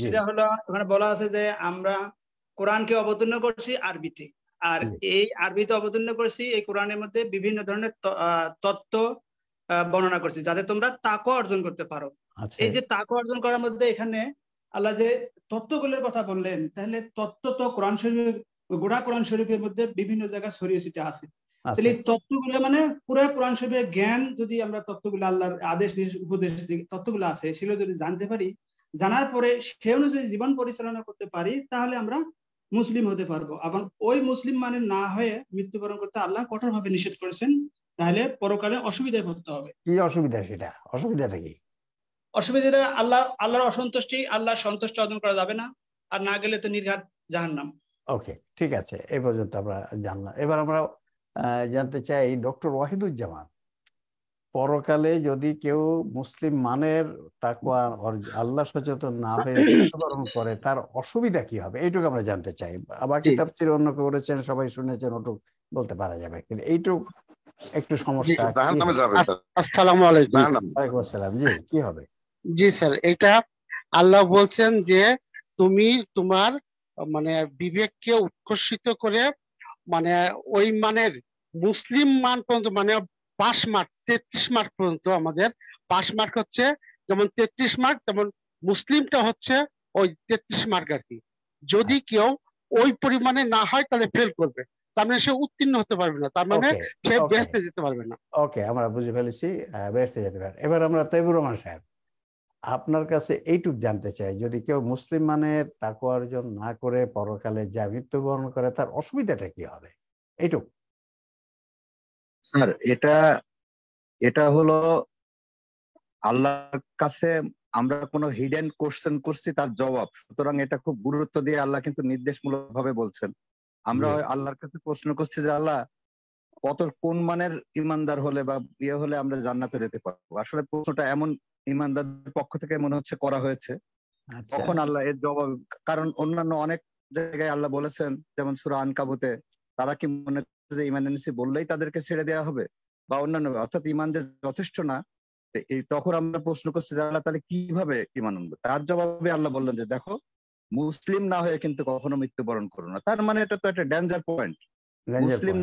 সেটা হলো ওখানে বলা আছে যে আমরা কোরআনকে অবতীর্ণ করছি আরবিতে, আর এই আরবিতে অবতীর্ণ করছি এই কোরআনের মধ্যে বিভিন্ন ধরনের তত্ত্ব বর্ণনা করছি যাতে তোমরা তাকওয়া অর্জন করতে পারো। এই যে তাকওয়া অর্জন করার মধ্যে এখানে আল্লাহ যে তত্ত্বগুলোর কথা বললেন, তাহলে তত্ত্ব তো কোরআন শরীফের, গোটা কোরআন শরীফের মধ্যে বিভিন্ন জায়গায় ছড়িয়ে ছিটে আছে। তাহলে এই তত্ত্বগুলো মানে পুরো কোরআন শরীফের জ্ঞান যদি আমরা তত্ত্বগুলো, আল্লাহর আদেশ উপদেশ তত্ত্বগুলো আছে সেগুলো যদি জানতে পারি, জানার পরে সে অনুযায়ী জীবন পরিচালনা করতে পারি, তাহলে আমরা মুসলিম হতে পারবো। আবার ওই মুসলিম মানে না হয়ে মৃত্যুবরণ করতে আল্লাহ কঠোরভাবে নিষেধ করেছেন, তাহলে পরকালে অসুবিধায় পড়তে হবে। কি অসুবিধা? সেটা অসুবিধাটা কি? অসুবিধাটা আল্লাহর অসন্তুষ্টি, আল্লাহর সন্তুষ্টি অর্জন করা যাবে না, আর না গেলে তো নির্ঘাত জাহান্নাম। ওকে, ঠিক আছে, এই পর্যন্ত আমরা জানলাম। এবার আমরা জানতে চাই ডক্টর ওয়াহিদুজ্জামান, পরকালে যদি কেউ মুসলিম মানের তাকওয়া আল্লাহ সচেতন না হয়ে মৃত্যুবরণ করে তার অসুবিধা কি হবে এইটুকু আমরা জানতে চাই। বাকি তাফসীর অন্য কেউ করেছেন, সবাই শুনেছেন, ওটুক বলতে পারা যাবে, কিন্তু এইটুক একটু সমস্যা। আসসালামু আলাইকুম। ওয়ালাইকুম আসসালাম। জি, কি হবে? জি স্যার, এটা আল্লাহ বলছেন যে তুমি তোমার মানে বিবেককে উৎকর্ষিত করে মানে ওই মানের মুসলিম মান পর্যন্ত মানে পাস মার্ক 33 মার্ক পর্যন্ত, আমাদের পাস মার্ক হচ্ছে যেমন 33 মার্ক, তেমন মুসলিমটা হচ্ছে ওই 33 মার্ক আর কি। যদি কেউ ওই পরিমাণে না হয় তাহলে ফেল করবে, তার মানে সে উত্তীর্ণ হতে পারবে না, তার মানে সে বেহেশতে যেতে পারবে না। ওকে, আমরা বুঝে ফেলেছি, বেহেশতে যেতে পারবে। এবার আমরা তৈবুর রহমান সাহেব, আপনার কাছে এইটুক জানতে চাই, যদি কেউ মুসলিম মানের তাকওয়া অর্জন না করে পরকালে যা মৃত্যুবরণ করে তার অসুবিধাটা কি হবে এইটুক। স্যার এটা হলো আল্লাহর কাছে আমরা কোনো হিডেন কোশ্চেন করছি তার জবাব, সুতরাং এটা খুব গুরুত্ব দিয়ে আল্লাহ কিন্তু নির্দেশমূলক ভাবে বলছেন। আমরা আল্লাহর কাছে প্রশ্ন করছি যে আল্লাহ কোন মানের ইমানদার হলে বা ইয়ে হলে আমরা জান্নাতে যেতে পারবো। আসলে প্রশ্নটা এমন ইমানদারদের পক্ষ থেকে মনে হচ্ছে করা হয়েছে, তখন আল্লাহ এর জবাব, কারণ অন্যান্য অনেক জায়গায় আল্লাহ বলেছেন, যেমন সূরা আনকাবুতে, তারা কি মনে করছে যে ঈমান এনেছি বললেই তাদেরকে ছেড়ে দেওয়া হবে, বা অন্যান্য, অর্থাৎ ঈমান যে যথেষ্ট না। তখন আমরা প্রশ্ন করছি যে আল্লাহ তাহলে কিভাবে ঈমান আনবে? তার জবাবে আল্লাহ বললেন যে দেখো, মুসলিম না হয়ে কিন্তু কখনো মৃত্যুবরণ করো না। তার মানে এটা তো একটা ডেঞ্জার পয়েন্ট। মুসলিম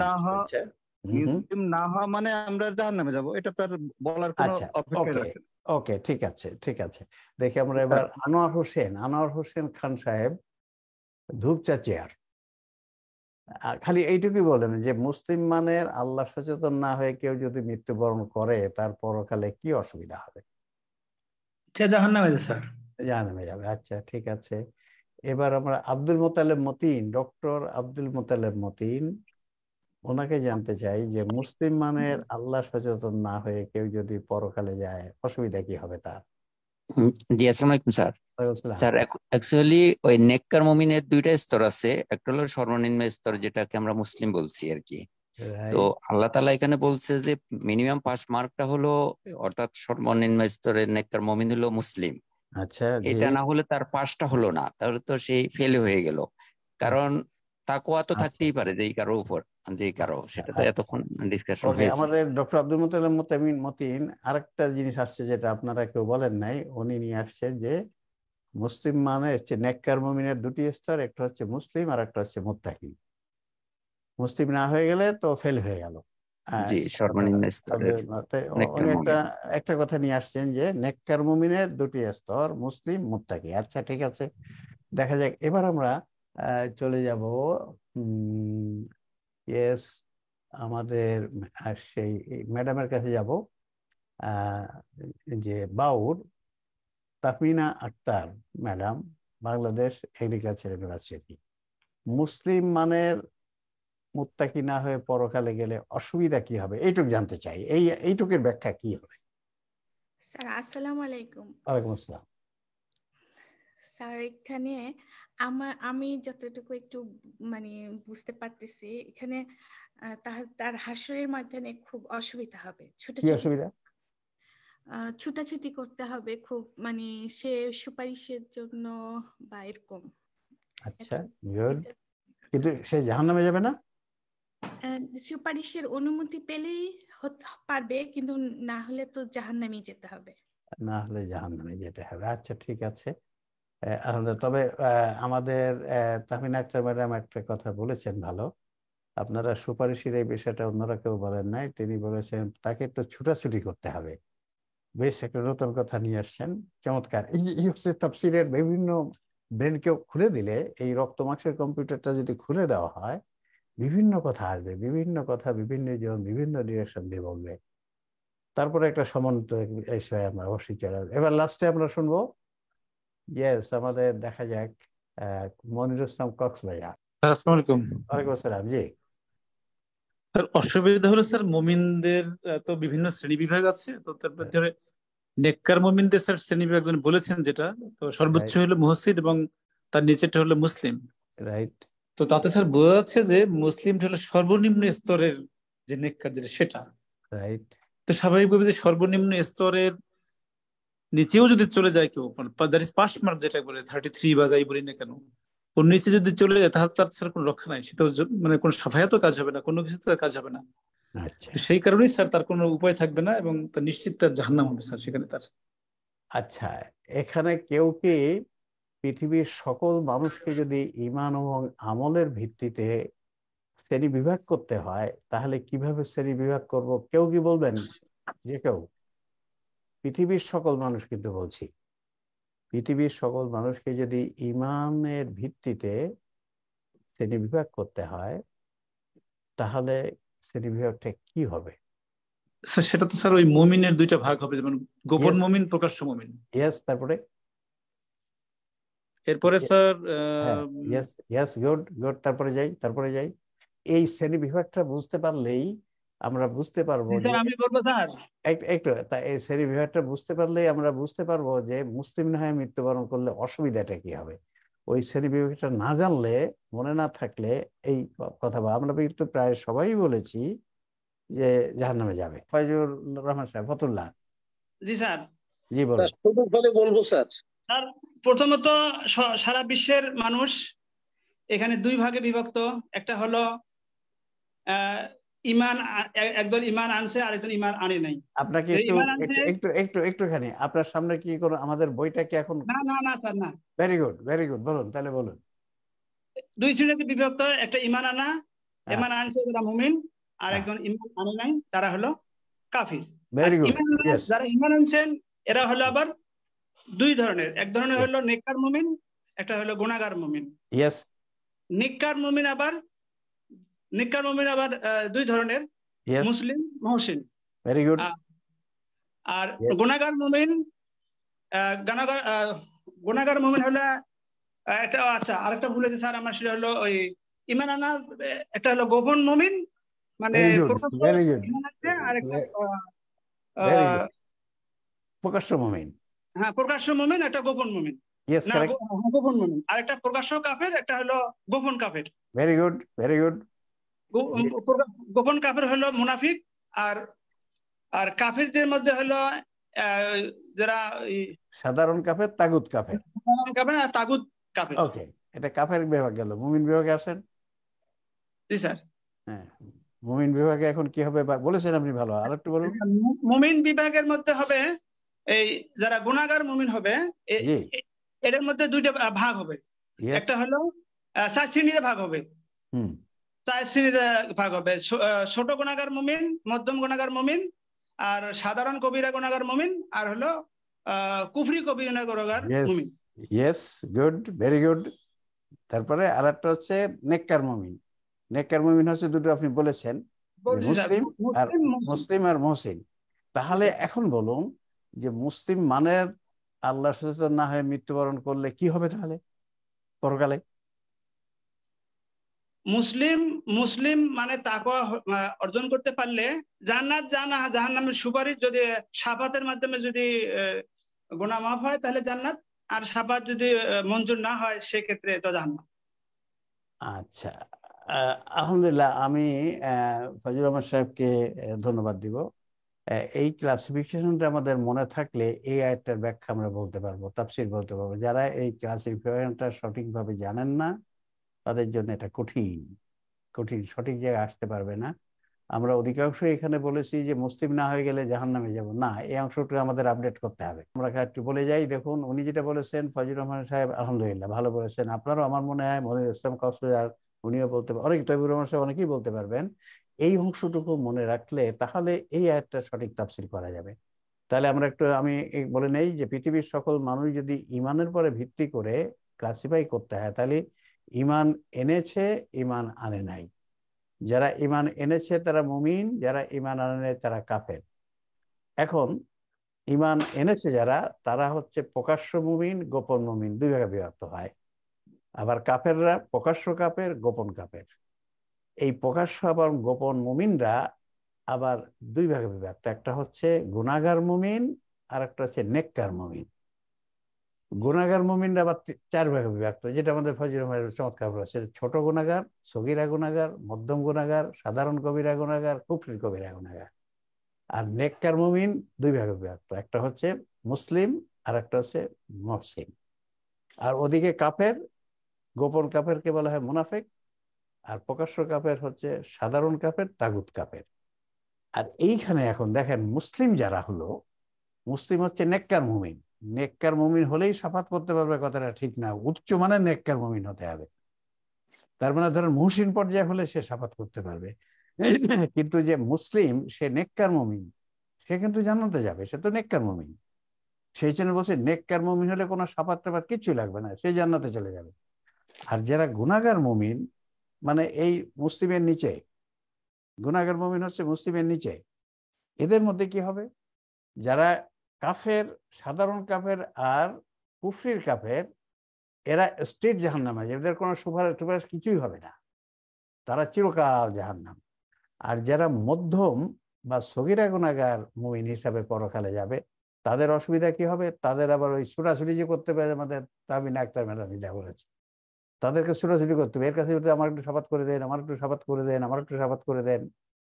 না হওয়া মানে আমরা জাহান্নামে যাব, এটা তো আর বলার কোনো অপেক্ষা রাখে না। ওকে, ঠিক আছে, ঠিক আছে। দেখি আমরা এবার আনোয়ার হোসেন খান সাহেব, ধূপচা চেয়ার। খালি এইটুকুই বলেন যে মুসলিম মানের আল্লাহ সচেতন না হয়ে কেউ যদি মৃত্যুবরণ করে তার পরকালে কি অসুবিধা হবে? জাহান্নামে স্যার, জাহান্নামে যাবে। আচ্ছা, ঠিক আছে। এবার আমরা আব্দুল মোতালেব মতিন, ডক্টর আব্দুল মোতালেব মতিন, ওনাকে জানতে চাই যে মুসলিম মানের আল্লাহ সচেতন না হয়ে কেউ যদি পরকালে যায় অসুবিধা কি হবে তার? জি, আসসালামু আলাইকুম স্যার। স্যার অ্যাকচুয়ালি ওই নেককার মুমিনের দুইটা স্তর আছে, একটা হলো সর্বনিম্ন স্তর যেটাকে আমরা মুসলিম বলছি আর কি। তো আল্লাহ তাআলা এখানে বলছে যে মিনিমাম পাস মার্কটা হলো, অর্থাৎ সর্বনিম্ন স্তরের নেককার মুমিন হলো মুসলিম। আচ্ছা, এটা না হলে তার পাসটা হলো না, তাহলে তো সেই ফেল হয়ে গেল। কারণ তাকওয়া তো থাকতেই পারে যেই কারো উপর, যেই কারো, সেটা তো এতক্ষণ ডিসকাশন হয়েছে। আমাদের ডক্টর আব্দুল মোতালেব মতিন আরেকটা জিনিস আসছে যেটা আপনারা কেউ বলেন নাই, উনি নিয়ে আসছেন যে মুসলিম মানে হচ্ছে নেককার মুমিনের দুটি স্তর, একটা হচ্ছে মুসলিম আর একটা হচ্ছে মুত্তাকি। মুসলিম না হয়ে গেলে তো ফেল হয়ে গেল। জি, সর্বনিম্ন স্তরের উনি একটা কথা নিয়ে আসছেন যে নেককার মুমিনের দুটি স্তর, মুসলিম মুত্তাকি। আচ্ছা, ঠিক আছে, দেখা যাক। এবার আমরা চলে যাব আমাদের সেই ম্যাডামের কাছে যাব, যে বাউর Tafmina Akter madam, Bangladesh agriculture university. মুসলিম মানের মুত্তাকি না হয়ে পরকালে গেলে অসুবিধা কি হবে এইটুক জানতে চাই, এইটুকের ব্যাখ্যা কি হবে? স্যার আসসালামু আলাইকুম। ওয়ালাইকুম আসসালাম। স্যার এখানে আমি যতটুকু একটু মানে বুঝতে পারতেছি, এখানে তার হাসরের ময়দানে খুব অসুবিধা হবে, ছুটাছুটি করতে হবে খুব, মানে সে সুপারিশের জন্য বা এরকম। আচ্ছা, কিন্তু সে জাহান্নামে যাবে না? সুপারিশের অনুমতি পেলেই পারবে, কিন্তু না হলে তো জাহান্নামে যেতে হবে। আচ্ছা, ঠিক আছে। তবে আমাদের তাহমিনা আক্তার ম্যাডাম একটা কথা বলেছেন ভালো, আপনারা সুপারিশের এই বিষয়টা অন্যরা কেউ বলেন নাই, তিনি বলেছেন তাকে একটু ছুটাছুটি করতে হবে। বেশ একটা নতুন কথা নিয়ে আসছেন, চমৎকার। এই হচ্ছে তাফসীরের বিভিন্ন ব্রেনকেও খুলে দিলে, এই রক্ত মাংসের কম্পিউটারটা যদি খুলে দেওয়া হয়, বিভিন্ন কথা আসবে, বিভিন্ন কথা বিভিন্ন জন বিভিন্ন ডিরেকশন দিয়ে বলবে, তারপরে একটা সমন্বিত বিষয়ে আমরা অবশ্যই চলে আসবো। এবার লাস্টে আমরা শুনবো, আমাদের দেখা যাক মনিরুল ইসলাম কক্স ভাইয়া। আসসালামু আলাইকুম। ওয়ালাইকুম আসসালাম। জি স্যার, অসুবিধা হলো স্যার মুমিনদের তো বিভিন্ন শ্রেণী বিভাগ আছে, তো তার ভিতরে নেককার মুমিনদের স্যার শ্রেণী বিভাগ বলেছেন, যেটা তো সর্বোচ্চ হলো মুহসিন এবং তার নিচেটা হলো মুসলিম। রাইট। তো তাতে স্যার বোঝা যাচ্ছে যে মুসলিমটা হলো সর্বনিম্ন স্তরের যে নেককার, যেটা সেটা। রাইট। তো স্বাভাবিকভাবে যে সর্বনিম্ন স্তরের নিচেও যদি চলে যায় কেউ, দ্যাট ইজ পাস্ট মার্ক যেটা বলে 33 বা যাই বলি না কেন, ওর নিচে যদি চলে যায় তাহলে তার ছাড়া কোনো রক্ষা নাই, সেটা মানে কোনো সাফায়াতও কাজ হবে না, কোনো কিছু কাজ হবে না। সেই কারণেই স্যার তার কোনো উপায় থাকবে না এবং তার নিশ্চিত তার জাহান্নাম হবে স্যার সেখানে তার। আচ্ছা, এখানে কেউ কি পৃথিবীর সকল মানুষকে যদি ঈমান এবং আমলের ভিত্তিতে শ্রেণী বিভাগ করতে হয় তাহলে কিভাবে শ্রেণী বিভাগ করব? কেউ কি বলবেন? যে কেউ? পৃথিবীর সকল মানুষ কিন্তু বলছি, পৃথিবীর সকল মানুষকে যদি ঈমানের ভিত্তিতে শ্রেণী বিভাগ করতে হয় তাহলে শ্রেণী বিভাগটা কি হবে? স্যার সেটা তো স্যার ওই মুমিনের দুইটা ভাগ হবে, যেমন গোপন মুমিন, প্রকাশ্য মুমিন। ইয়েস, তারপরে এরপরে sir yes yes, good good, তারপরে যাই। এই শ্রেণী বিভাগটা বুঝতে পারলেই আমরা বুঝতে পারবো যে আমি বলবো স্যার একটু এই শ্রেণী বিভাগটা বুঝতে পারলেই আমরা বুঝতে পারবো যে মুসলিম না হয়ে মৃত্যুবরণ করলে অসুবিধাটা কি হবে। ওই শ্রেণী বিভাগটা না জানলে, মনে না থাকলে এই কথা আমরা কিন্তু প্রায় সবাই বলেছি যে জাহান্নামে যাবে। ফয়জুর রহমান সাহেব, ফতুল্লাহ। জি স্যার। জি বলুন। বলবো স্যার। স্যার প্রথমত সারা বিশ্বের মানুষ এখানে দুই ভাগে বিভক্ত। একটা হলো ঈমান, একদল ঈমান আনছে, আরেকজন ঈমান আনে নাই। আপনাকে একটুখানি আপনার সামনে কি কোনো আমাদের বইটা কি এখন? না স্যার, না। ভেরি গুড, বলুন তাহলে বলুন। দুই শ্রেণীতে বিভক্ত, একটা ঈমান আনা, ঈমান আনছে যারা মুমিন, আর একজন ঈমান আনে নাই তারা হলো কাফির। Very good. যারা ঈমান আনছেন এরা হলো আবার দুই ধরনের, এক ধরনের হলো নেককার মুমিন, একটা হলো গুনাহগার মুমিন। ইয়েস। নেককার মুমিন আবার দুই ধরনের, মুসলিম, মুহসিন। Very good. আর গুনাহগার মুমিন হলো একটা, আচ্ছা আরেকটা ভুলেছে স্যার আমার, সেটা হলো ওই ঈমান আনা, একটা হলো গোপন মুমিন, মানে প্রকাশ্য মুমিন। হ্যাঁ, প্রকাশ্য মুমিন, একটা গোপন মুমিন। গোপন মুমিন, আর একটা প্রকাশ্য কাফের, একটা হলো গোপন কাফের। Very good. গোপন কাফের হলো মুনাফিক, আর কাফিরদের মধ্যে হলো যারা সাধারণ কাফের, তাগুত কাফের। আর তাগুত কাফের। ওকে, এটা কাফের বিভাগ গেল। মুমিন বিভাগে আসেন। জি স্যার। হ্যাঁ, মুমিন বিভাগে এখন কি হবে বলেছেন আপনি, ভালো, আর একটু বলুন। মুমিন বিভাগের মধ্যে হবে এই যারা গুনাহগার মুমিন হবে, এদের মধ্যে দুইটা ভাগ হবে। একটা হলো 4 শ্রেণীতে ভাগ হবে। 4 শ্রেণীতে ভাগ হবে। ছোট গুনাহগার মুমিন, মধ্যম গুনাহগার মুমিন, আর সাধারণ কবিরা গুনাহগার মুমিন, আর হলো কুফরি কবিরা গুনাহগার মুমিন। Yes, good, very good. তারপরে আরেকটা হচ্ছে নেককার মুমিন। নেককার মুমিন হচ্ছে দুটো আপনি বলেছেন, মুসলিম আর মুহসিন। তাহলে এখন বলুন যে মুসলিম মানের আল্লাহ সচেতন না হয়ে মৃত্যুবরণ করলে কি হবে তাহলে পরকালে? মুসলিম মানে তাকওয়া অর্জন করতে পারলে জান্নাত, জাহান্নামের সুপারিশ, যদি শাফাতের মাধ্যমে যদি গুনাহ মাফ হয় তাহলে জান্নাত, আর শাফাত যদি মঞ্জুর না হয় সেক্ষেত্রে তো জাহান্নাম। আচ্ছা, আলহামদুলিল্লাহ। আমি ফজলুর রহমান সাহেবকে ধন্যবাদ দিব। এই ক্লাসিফিকেশনটা আমাদের মনে থাকলে এই আয়াতটার ব্যাখ্যা আমরা বলতে পারবো, তাফসীর বলতে পারবো। যারা এই ক্লাসিফিকেশনটা সঠিকভাবে জানেন না তাদের জন্য এটা কঠিন, সঠিক জায়গায় আসতে পারবে না। আমরা অধিকাংশ এখানে বলেছি যে মুসলিম না হয়ে গেলে জাহান্নামে যাব না, এই অংশটুকু আমাদের আপডেট করতে হবে। আমরা একটু বলে যাই। দেখুন, উনি যেটা বলেছেন ফজলুর রহমান সাহেব, আলহামদুলিল্লাহ ভালো বলেছেন। আপনারও আমার মনে হয় মনিরুল ইসলাম কক্সবাজার উনিও বলতে পারেন, অনেক তৈবুর রহমান সাহেব অনেকেই বলতে পারবেন। এই অংশটুকু মনে রাখলে তাহলে এই আয়াতটা সঠিক তাফসীর করা যাবে। তাহলে আমরা আমি বলে নেই যে পৃথিবীর সকল মানুষ যদি ঈমানের পরে ভিত্তি করে ক্লাসিফাই করতে হয় তাহলে ঈমান এনেছে, ঈমান আনে নাই। যারা ঈমান এনেছে তারা মুমিন, যারা ঈমান আনে নাই তারা কাফের। এখন ঈমান এনেছে যারা, তারা হচ্ছে প্রকাশ্য মুমিন, গোপন মুমিন, দুই ভাগে বিভক্ত হয়। আবার কাফেররা প্রকাশ্য কাফের, গোপন কাফের। এই প্রকাশ্য এবং গোপন মুমিনরা আবার দুই ভাগে বিভক্ত। একটা হচ্ছে গুনাহগার মুমিন, আর একটা হচ্ছে নেককার মুমিন। গুনাহগার মুমিনরা আবার 4 ভাগে বিভক্ত, যেটা আমাদের ফজলুর রহমান চমৎকার বলেছে। ছোট গুনাহগার, সগীরা গুনাহগার, মধ্যম গুনাহগার, সাধারণ কবিরা গুনাহগার, কুফরি কবিরা গুনাহগার। আর নেককার মুমিন দুই ভাগে বিভক্ত, একটা হচ্ছে মুসলিম আর একটা হচ্ছে মুহসিন। আর ওদিকে কাফের, গোপন কাফেরকে বলা হয় মুনাফিক, আর প্রকাশ্য কাফের হচ্ছে সাধারণ কাফের, তাগুত কাফের। আর এইখানে এখন দেখেন মুসলিম যারা হলো, মুসলিম হচ্ছে নেককার মুমিন। নেককার মুমিন হলেই শাফাত করতে পারবে কথাটা ঠিক না, উচ্চ মানের নেককার মুমিন হতে হবে। তার মানে ধরেন মুহসিন পর্যায়ে হলে সে শাফাত করতে পারবে, কিন্তু যে মুসলিম সে নেককার মুমিন, সে কিন্তু জান্নাতে যাবে, সে তো নেককার মুমিন। সেই জন্য বলছে নেককার মুমিন হলে কোনো শাফাত টাফাত কিচ্ছু লাগবে না, সে জান্নাতে চলে যাবে। আর যারা গুনাহগার মুমিন, মানে এই মুসলিমের নিচে, গুনাহগার মুমিন হচ্ছে মুসলিমের নিচে, এদের মধ্যে কি হবে, যারা কাফের, সাধারণ কাফের আর কুফরির কাফের, এরা স্ট্রেট জাহান্নামে, এদের কোনো সুপারিশ কিছুই হবে না, তারা চিরকাল জাহান্নাম। আর যারা মধ্যম বা সগীরা গুনাহগার মুমিন হিসাবে পরকালে যাবে, তাদের অসুবিধা কি হবে, তাদের আবার ওই ছোটাছুটি যে করতে পারে, আমাদের তাবিন আক্তার মেধাবীরা বলেছে, তাদেরকে ছোটাছুটি করতে হবে, এর কাছে আমার একটু শাফাত করে দেন, আমার একটু শাফাত করে দেন, আমার একটু শাফাত করে দেন,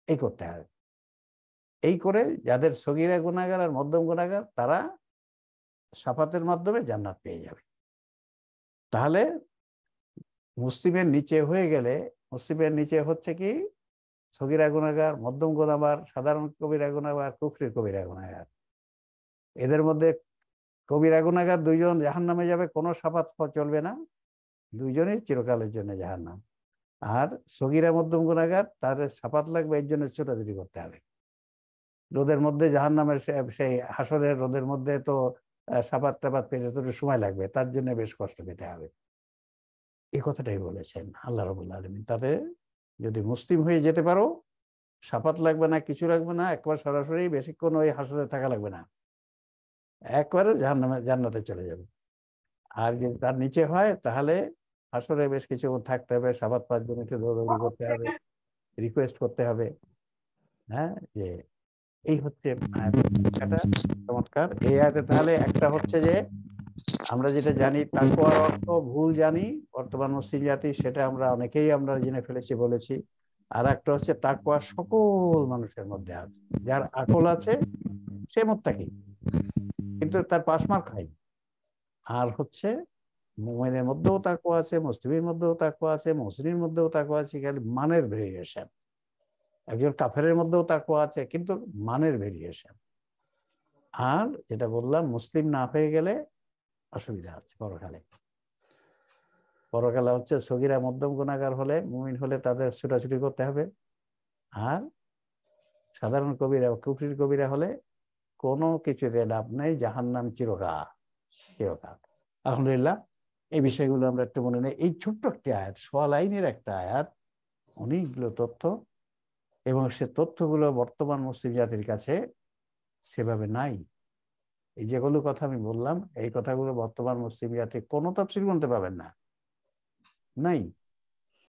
এই করতে হবে। এই করে যাদের সগীরা গুনাহগার আর মধ্যম গুনাহগার, তারা শাফাতের মাধ্যমে জান্নাত পেয়ে যাবে। তাহলে মুসলিমের নিচে হয়ে গেলে, মুসলিমের নিচে হচ্ছে কি সগীরা গুনাহগার, মধ্যম গুনাহগার, সাধারণ কবিরা গুনাহগার, কুফরি কবিরা গুনাহগার। এদের মধ্যে কবিরা গুনাহগার দুইজন জাহান্নামে যাবে, কোনো শাফাত চলবে না, দুইজনই চিরকালের জন্য জাহান্নাম। আর সগীরা মধ্যম গুনাহগার, তাদের শাফাত লাগবে, এর জন্য ছোটাছুটি করতে হবে। রোদের মধ্যে জাহান্নামের সেই হাসরের রোদের মধ্যে তো শাফাত টাফাত পেতে তো সময় লাগবে, তার জন্য বেশ কষ্ট পেতে হবে। এই কথাটাই বলেছেন আল্লাহ রাব্বুল আলামিন। তাতে যদি মুসলিম হয়ে যেতে পারো, শাফাত লাগবে না, কিছু লাগবে না, একবার সরাসরি বেশিক্ষণ ওই হাসরে থাকা লাগবে না, একবারে জান্নাতে চলে যাবে। আর যদি তার নিচে হয়, তাহলে হাসরে বেশ কিছু থাকতে হবে, শাফাত পাওয়ার জন্য একটু দৌড়াদৌড়ি করতে হবে, রিকোয়েস্ট করতে হবে। হ্যাঁ, যে এই হচ্ছে শিক্ষাটা চমৎকার এই আয়াতে। তাহলে একটা হচ্ছে যে আমরা যেটা জানি তাকওয়ার অর্থ ভুল জানি বর্তমান মুসলিম জাতি, সেটা আমরা অনেকেই আমরা জেনে ফেলেছি বলেছি। আর একটা হচ্ছে তাকওয়া সকল মানুষের মধ্যে আছে, যার আকল আছে সে মুত্তাকি, কিন্তু তার পাশমার খায়। আর হচ্ছে মুমিনের মধ্যেও তাকওয়া আছে, মুসলিমের মধ্যেও তাকওয়া আছে, মুসলিমের মধ্যেও তাকওয়া আছে, খালি মানের ভেরিয়েশন। একজন কাফেরের মধ্যেও তাকওয়া আছে, কিন্তু মানের ভেরিয়েশন। আর যেটা বললাম, মুসলিম না হয়ে গেলে অসুবিধা আছে পরকালে। পরকালে হচ্ছে সগীরা মধ্যম গুনাহগার হলে, মুমিন হলে তাদের ছুটাছুটি করতে হবে। আর সাধারণ কবিরা, কুফরির কবিরা হলে কোনো কিছুতে লাভ নেই, জাহান্নাম চিরকাল চিরকাল। আলহামদুলিল্লাহ, এই বিষয়গুলো আমরা একটু মনে নেই। এই ছোট্ট একটি আয়াত, 100 লাইনের একটা আয়াত, অনেকগুলো তথ্য, এবং সে তথ্যগুলো বর্তমান মুসলিম জাতির কাছে সেভাবে নাই। এই যেগুলো কথা আমি বললাম, এই কথাগুলো বর্তমান মুসলিম জাতি কোনো তাফসীর গ্রন্থে পাবেন না, নাই।